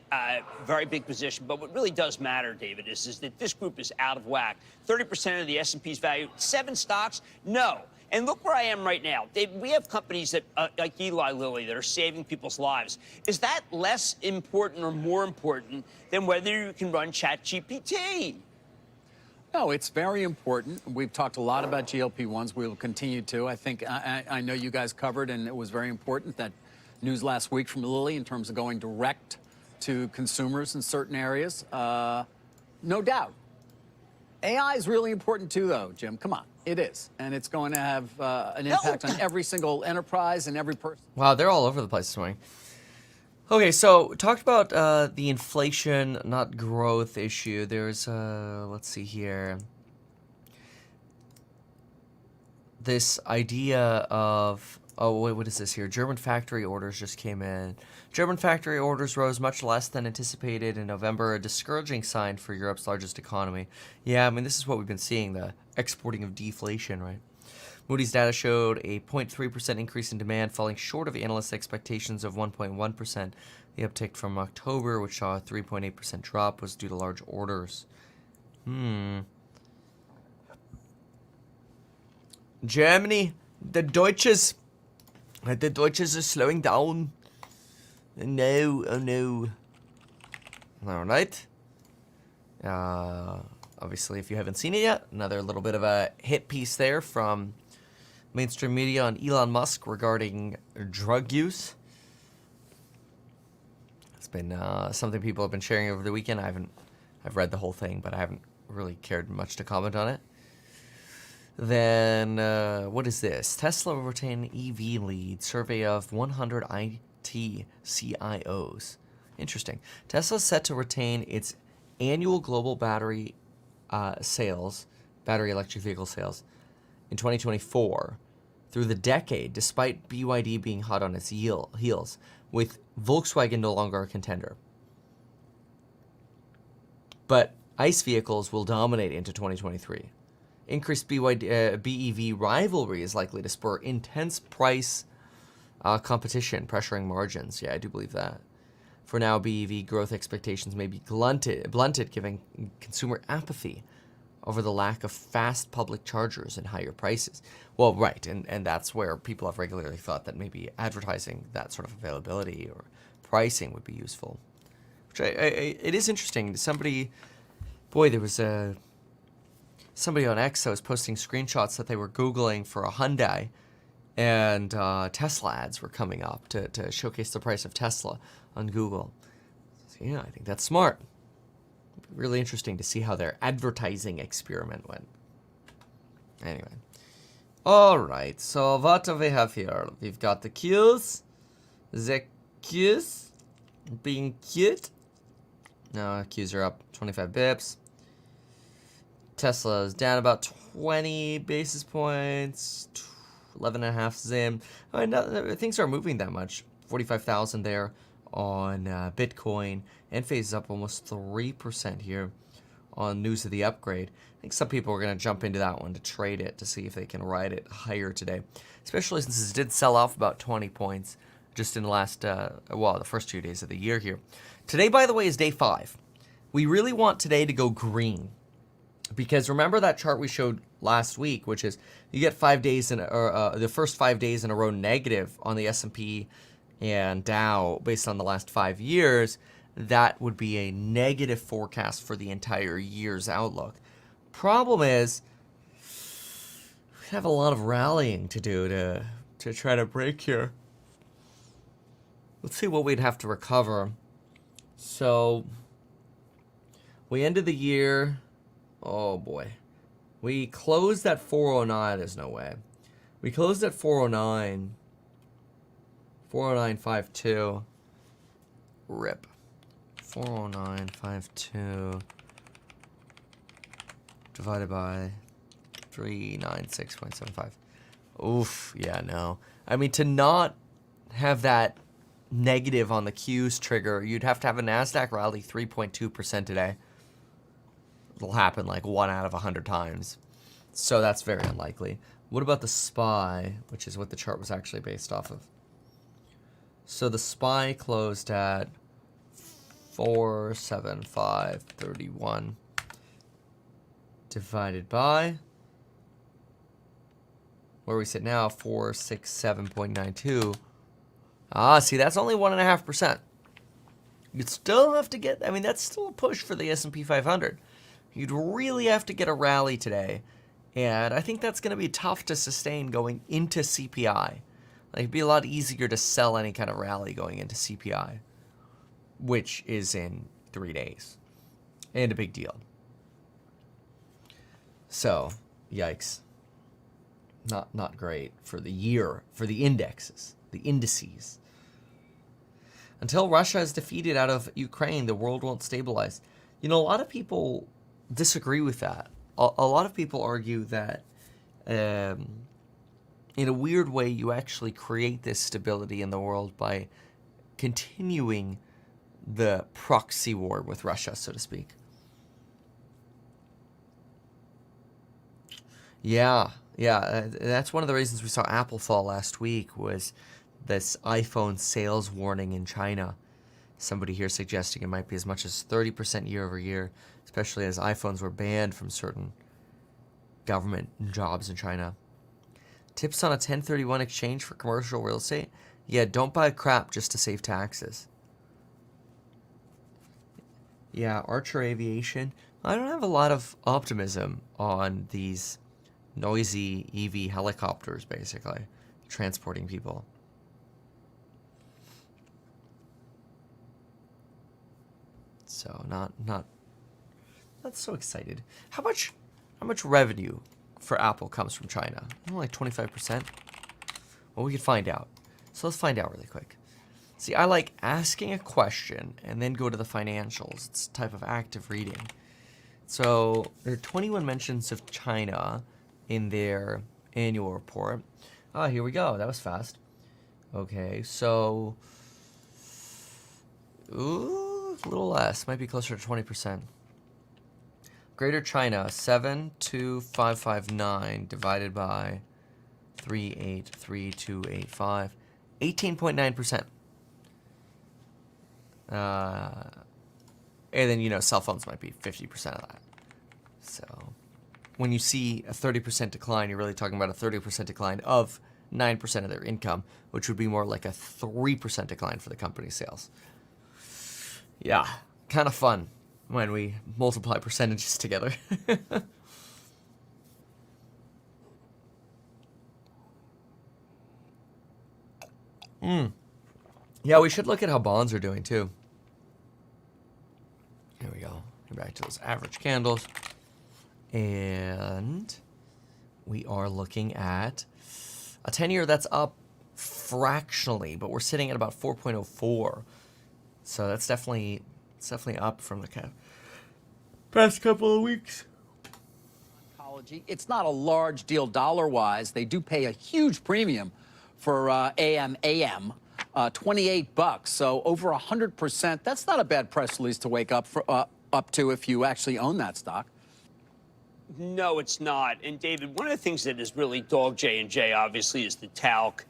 E: very big position. But what really does matter, David, is that this group is out of whack. 30% of the S&P's value, 7 stocks? No. And look where I am right now. We have companies that, like Eli Lilly, that are saving people's lives. Is that less important or more important than whether you can run ChatGPT?
F: No, it's very important. We've talked a lot about GLP-1s. We will continue to. I think I know you guys covered, and it was very important, that news last week from Lilly in terms of going direct to consumers in certain areas. No doubt. AI is really important too, though, Jim. Come on. It is. And it's going to have an impact on every single enterprise and every person.
A: Wow, they're all over the place this morning. Okay, so talked about the inflation, not growth issue. There's, let's see here. This idea of, oh, wait, what is this here? German factory orders just came in. German factory orders rose much less than anticipated in November, a discouraging sign for Europe's largest economy. Yeah, I mean, this is what we've been seeing, the exporting of deflation, right? Moody's data showed a 0.3% increase in demand, falling short of analysts' expectations of 1.1%. The uptick from October, which saw a 3.8% drop, was due to large orders. Germany, the Deutsches are slowing down. No, oh no. All right. Obviously, if you haven't seen it yet, another little bit of a hit piece there from mainstream media on Elon Musk regarding drug use. It's been something people have been sharing over the weekend. I've read the whole thing, but I haven't really cared much to comment on it. Then, what is this? Tesla will retain EV lead. Survey of 100 IT CIOs. Interesting. Tesla is set to retain its annual global battery electric vehicle sales, in 2024 through the decade, despite BYD being hot on its heels, with Volkswagen no longer a contender. But ICE vehicles will dominate into 2023. Increased BEV rivalry is likely to spur intense price competition, pressuring margins. Yeah, I do believe that. For now, BEV growth expectations may be blunted, giving consumer apathy over the lack of fast public chargers and higher prices. Well, right, and that's where people have regularly thought that maybe advertising that sort of availability or pricing would be useful. Which it is interesting. There was somebody on X that was posting screenshots that they were Googling for a Hyundai, and Tesla ads were coming up to showcase the price of Tesla on Google. So, yeah, I think that's smart. Really interesting to see how their advertising experiment went. Anyway. All right, so what do we have here? We've got the Qs. The Qs being cute. No, Qs are up 25 bips. Tesla is down about 20 basis points. 11.5 Zim. I mean, things aren't moving that much. 45,000 there on Bitcoin. Enphase is up almost 3% here on news of the upgrade. I think some people are going to jump into that one to trade it to see if they can ride it higher today, especially since it did sell off about 20 points just in the last, the first 2 days of the year here. Today, by the way, is day 5. We really want today to go green, because remember that chart we showed last week, which is you get 5 days the first 5 days in a row negative on the S&P and Dow based on the last 5 years. That would be a negative forecast for the entire year's outlook. Problem is, we have a lot of rallying to do to try to break here. Let's see what we'd have to recover. So, we ended the year, oh boy. We closed at 409, there's no way. We closed at 409. 409.52. Rip. 409.52 divided by 396.75. Oof, yeah, no. I mean, to not have that negative on the Qs trigger, you'd have to have a NASDAQ rally 3.2% today. It'll happen like 1 out of 100 times. So that's very unlikely. What about the SPY, which is what the chart was actually based off of? So the SPY closed at 475.31 divided by, where we sit now, 467.92. See, that's only 1.5%. You'd still have to get, I mean, that's still a push for the S&P 500. You'd really have to get a rally today. And I think that's going to be tough to sustain going into CPI. Like, it'd be a lot easier to sell any kind of rally going into CPI, which is in 3 days. And a big deal. So, yikes. Not great for the year, for the indexes, the indices. Until Russia is defeated out of Ukraine, the world won't stabilize. You know, a lot of people disagree with that. A lot of people argue that in a weird way, you actually create this stability in the world by continuing the proxy war with Russia, so to speak. Yeah, that's one of the reasons we saw Apple fall last week, was this iPhone sales warning in China. Somebody here suggesting it might be as much as 30% year over year, especially as iPhones were banned from certain government jobs in China. Tips on a 1031 exchange for commercial real estate? Yeah, don't buy crap just to save taxes. Yeah, Archer Aviation. I don't have a lot of optimism on these noisy EV helicopters, basically, transporting people. So not so excited. How much revenue for Apple comes from China? Like 25%? Well, we could find out. So let's find out really quick. See, I like asking a question and then go to the financials. It's a type of active reading. So there are 21 mentions of China in their annual report. Ah, here we go. That was fast. Okay, so ooh, a little less. Might be closer to 20%. Greater China, 72559 divided by 383285, 18.9%. And then, you know, cell phones might be 50% of that. So when you see a 30% decline, you're really talking about a 30% decline of 9% of their income, which would be more like a 3% decline for the company's sales. Yeah, kind of fun when we multiply percentages together. Yeah, we should look at how bonds are doing too. Here we go. Go back to those average candles. And we are looking at a 10-year that's up fractionally, but we're sitting at about 4.04. So that's definitely up from the past couple of weeks.
F: It's not a large deal dollar-wise. They do pay a huge premium for AM, 28 bucks. So over 100%. That's not a bad press release to wake up to if you actually own that stock.
E: No, it's not. And David, one of the things that has really dogged J&J, obviously, is the talc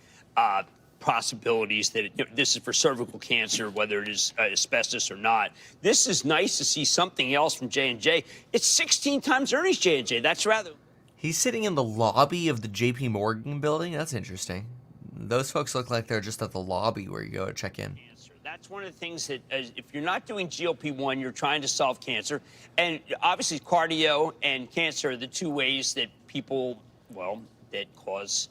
E: possibilities that this is for cervical cancer, whether it is asbestos or not. This is nice to see something else from J&J. It's 16 times earnings, J&J. That's rather...
A: He's sitting in the lobby of the JP Morgan building. That's interesting. Those folks look like they're just at the lobby where you go to check in.
E: That's one of the things that, if you're not doing GLP-1, you're trying to solve cancer. And obviously, cardio and cancer are the two ways that people, well, that cause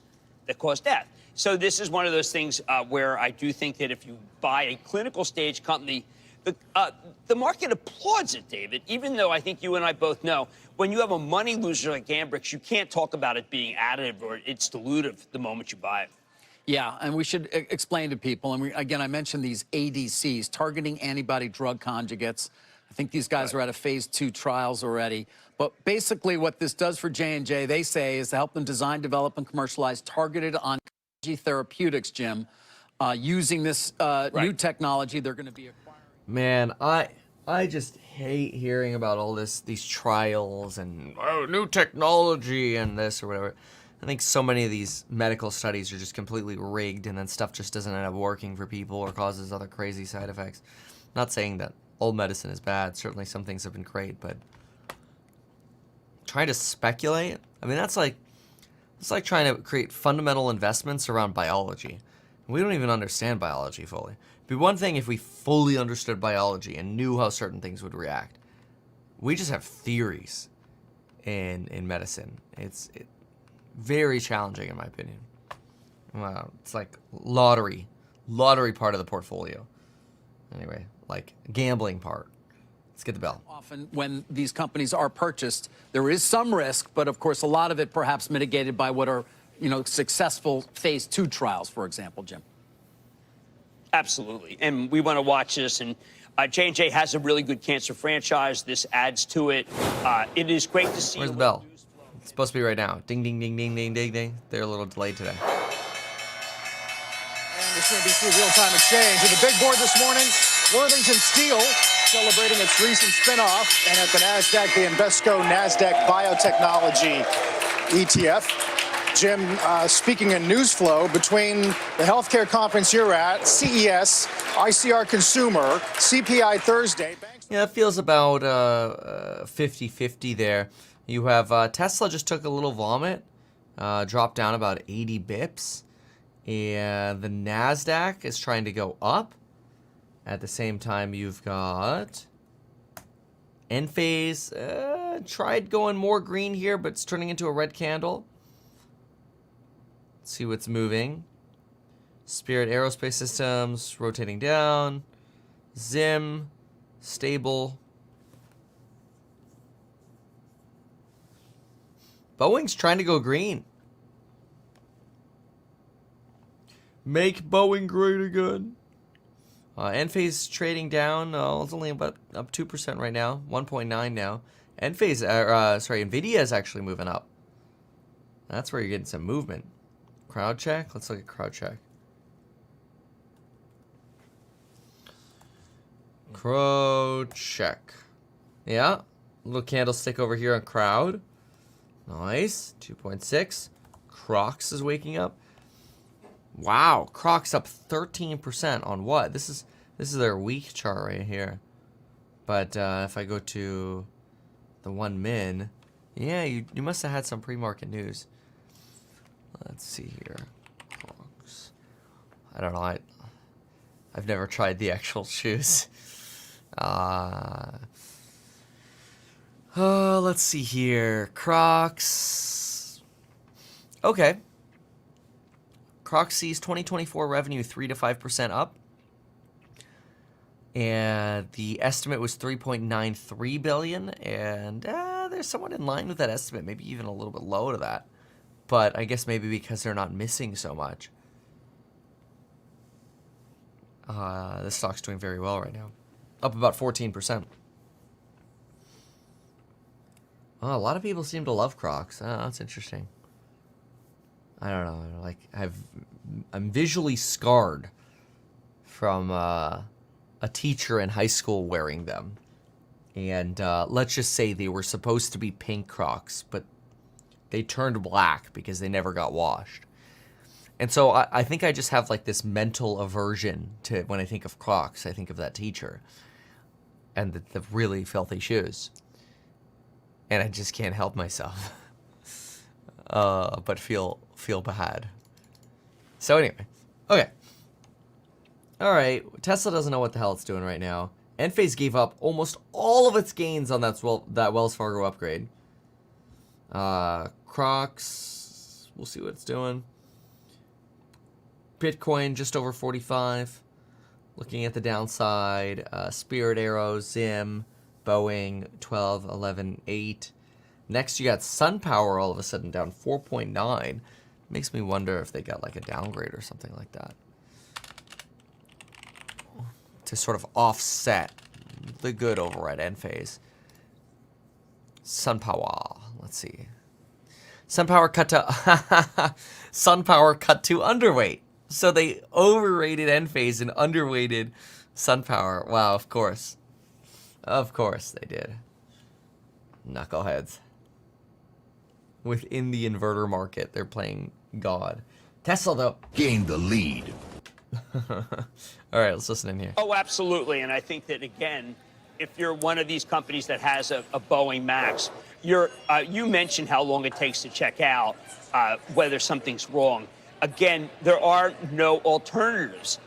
E: death. So this is one of those things where I do think that if you buy a clinical stage company, the market applauds it, David, even though I think you and I both know when you have a money loser like Ambrx, you can't talk about it being additive or it's dilutive the moment you buy it.
F: Yeah, and we should explain to people, and again, I mentioned these ADCs, targeting antibody drug conjugates. I think these guys are out of phase 2 trials already. But basically what this does for J&J, they say, is to help them design, develop, and commercialize targeted oncology therapeutics, Jim. Using this new technology, they're going to be acquiring.
A: Man, I just hate hearing about all these trials and new technology and this or whatever. I think so many of these medical studies are just completely rigged, and then stuff just doesn't end up working for people or causes other crazy side effects. Not saying that old medicine is bad. Certainly some things have been great, but trying to speculate, I mean, it's like trying to create fundamental investments around biology. We don't even understand biology fully. It'd be one thing if we fully understood biology and knew how certain things would react. We just have theories in medicine. It's very challenging, in my opinion. It's like lottery part of the portfolio. Anyway, like gambling part. Let's get the bell.
F: Often when these companies are purchased, there is some risk, but of course a lot of it perhaps mitigated by what are, successful phase 2 trials, for example, Jim.
E: Absolutely. And we want to watch this. And J&J has a really good cancer franchise. This adds to it. It is great to see.
A: Where's the bell? It's supposed to be right now. Ding, ding, ding, ding, ding, ding, ding. They're a little delayed today.
F: And this NBC real-time exchange. At the big board this morning, Worthington Steel celebrating its recent spinoff. And at the NASDAQ, the Invesco NASDAQ Biotechnology ETF. Jim, speaking in news flow, between the healthcare conference you're at, CES, ICR Consumer, CPI Thursday.
A: Yeah, it feels about 50-50 there. You have Tesla just took a little vomit, dropped down about 80 bips. And the NASDAQ is trying to go up. At the same time, you've got Enphase. Tried going more green here, but it's turning into a red candle. Let's see what's moving. Spirit Aerospace Systems rotating down. Zim, stable. Boeing's trying to go green. Make Boeing great again. Enphase trading down. It's only about up 2% right now. 1.9 now. Nvidia is actually moving up. That's where you're getting some movement. Crowd check. Let's look at crowd check. Crowd check. Yeah. Little candlestick over here on crowd. Nice. 2.6. Crocs is waking up. Wow, Crocs up 13% on what? This is their week chart right here. But if I go to the 1 min, yeah, you must have had some pre-market news. Let's see here. Crocs. I don't know. I've never tried the actual shoes. Let's see here. Crocs. Okay. Crocs sees 2024 revenue 3 to 5% up. And the estimate was 3.93 billion. And they're somewhat in line with that estimate, maybe even a little bit low to that. But I guess maybe because they're not missing so much. This stock's doing very well right now. Up about 14%. Oh, a lot of people seem to love Crocs. Oh, that's interesting. I don't know. Like, I'm visually scarred from a teacher in high school wearing them. And let's just say they were supposed to be pink Crocs, but they turned black because they never got washed. And so I think I just have like this mental aversion to when I think of Crocs. I think of that teacher and the really filthy shoes. And I just can't help myself. But feel bad. So anyway, okay. All right, Tesla doesn't know what the hell it's doing right now. Enphase gave up almost all of its gains on that Wells Fargo upgrade. Crocs, we'll see what it's doing. Bitcoin just over 45. Looking at the downside, Spirit Arrow, Zim, Boeing 12, 11, 8. Next, you got SunPower all of a sudden down 4.9. Makes me wonder if they got like a downgrade or something like that. To sort of offset the good over at Enphase. SunPower, let's see. SunPower cut to SunPower cut to underweight. So they overrated Enphase and underweighted SunPower. Wow, of course. Of course they did. Knuckleheads. Within the inverter market, they're playing God. Tesla, though,
G: gained the lead.
A: All right, let's listen in here.
E: Oh, absolutely. And I think that, again, if you're one of these companies that has a Boeing Max, you mentioned how long it takes to check out whether something's wrong. Again, there are no alternatives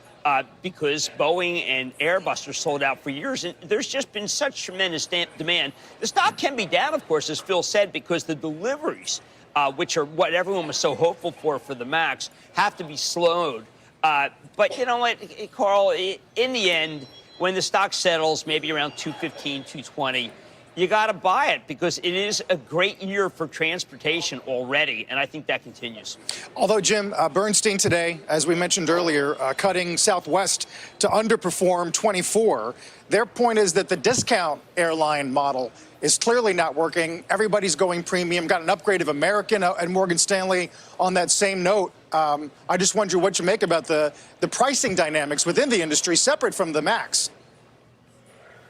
E: because Boeing and Airbus are sold out for years. And there's just been such tremendous demand. The stock can be down, of course, as Phil said, because the deliveries, which are what everyone was so hopeful for the Max, have to be slowed. But you know what, Carl, in the end, when the stock settles maybe around 215, 220, you got to buy it because it is a great year for transportation already, and I think that continues.
H: Although, Jim, Bernstein today, as we mentioned earlier, cutting Southwest to underperform 24. Their point is that the discount airline model is clearly not working. Everybody's going premium. Got an upgrade of American and Morgan Stanley on that same note. I just wonder what you make about the pricing dynamics within the industry separate from the MAX.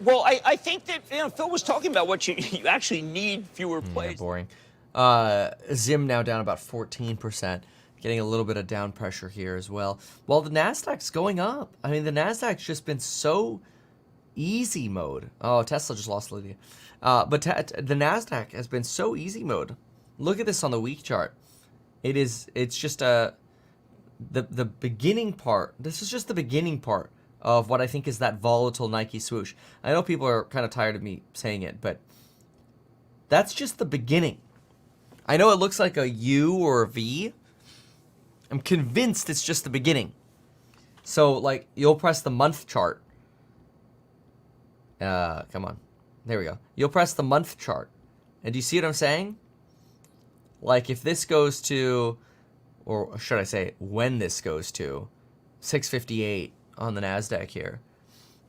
E: Well, I think that Phil was talking about what you actually need fewer plays.
A: Yeah, boring. Zim now down about 14%, getting a little bit of down pressure here as well. While the Nasdaq's going up. I mean, the Nasdaq's just been so easy mode. Oh, Tesla just lost Lydia. But the Nasdaq has been so easy mode. Look at this on the week chart. It's just the beginning part. This is just the beginning part of what I think is that volatile Nike swoosh. I know people are kind of tired of me saying it, but that's just the beginning. I know it looks like a U or a V. I'm convinced it's just the beginning. So, like, you'll press the month chart. Come on. There we go. You'll press the month chart. And do you see what I'm saying? Like if this goes to, or should I say when this goes to 658 on the NASDAQ here,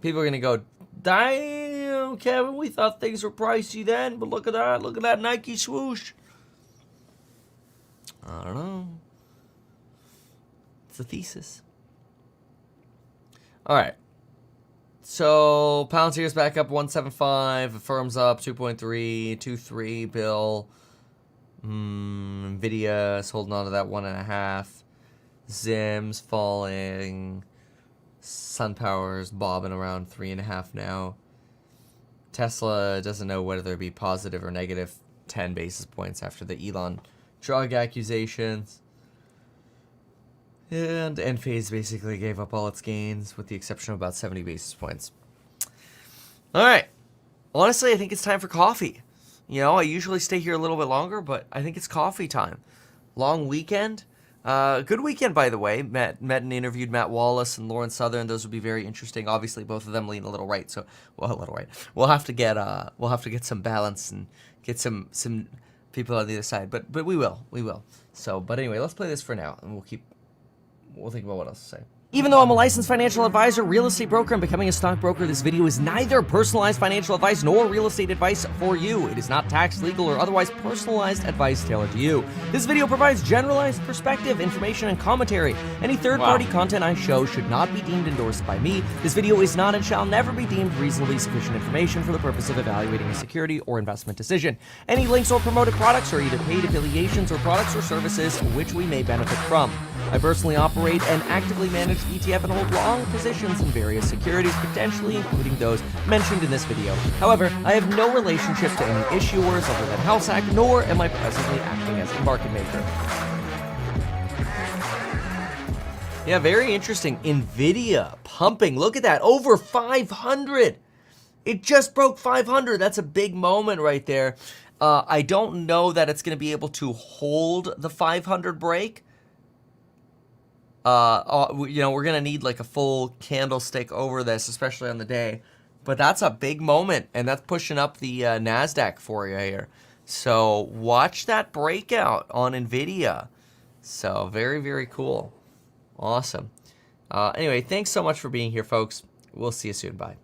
A: people are going to go, damn, Kevin, we thought things were pricey then, but look at that Nike swoosh. I don't know. It's a thesis. All right. So Palantir's back up 175. Affirm's up 2.3, 2.3. Bill. Nvidia is holding on to that 1.5. Zim's falling. SunPower's bobbing around 3.5 now. Tesla doesn't know whether to be positive or negative 10 basis points after the Elon drug accusations. And Enphase basically gave up all its gains with the exception of about 70 basis points. All right. Honestly, I think it's time for coffee. You know, I usually stay here a little bit longer, but I think it's coffee time. Long weekend. Good weekend, by the way. Met and interviewed Matt Wallace and Lauren Southern. Those would be very interesting. Obviously, both of them lean a little right, so a little right. We'll have to get some balance and get some people on the other side. But we will. So, but anyway, let's play this for now, and we'll think about what else to say. Even though I'm a licensed financial advisor, real estate broker, and becoming a stockbroker, this video is neither personalized financial advice nor real estate advice for you. It is not tax, legal, or otherwise personalized advice tailored to you. This video provides generalized perspective, information, and commentary. Any third-party content I show should not be deemed endorsed by me. This video is not and shall never be deemed reasonably sufficient information for the purpose of evaluating a security or investment decision. Any links or promoted products are either paid affiliations or products or services which we may benefit from. I personally operate and actively manage ETF and hold long positions in various securities, potentially including those mentioned in this video. However, I have no relationship to any issuers other than HouseHack, nor am I presently acting as a market maker. Yeah, very interesting. Nvidia pumping. Look at that. Over 500. It just broke 500. That's a big moment right there. I don't know that it's going to be able to hold the 500 break. You know, we're going to need like a full candlestick over this, especially on the day. But that's a big moment, and that's pushing up the NASDAQ for you here. So watch that breakout on Nvidia. So very, very cool. Awesome. Anyway, thanks so much for being here, folks. We'll see you soon. Bye.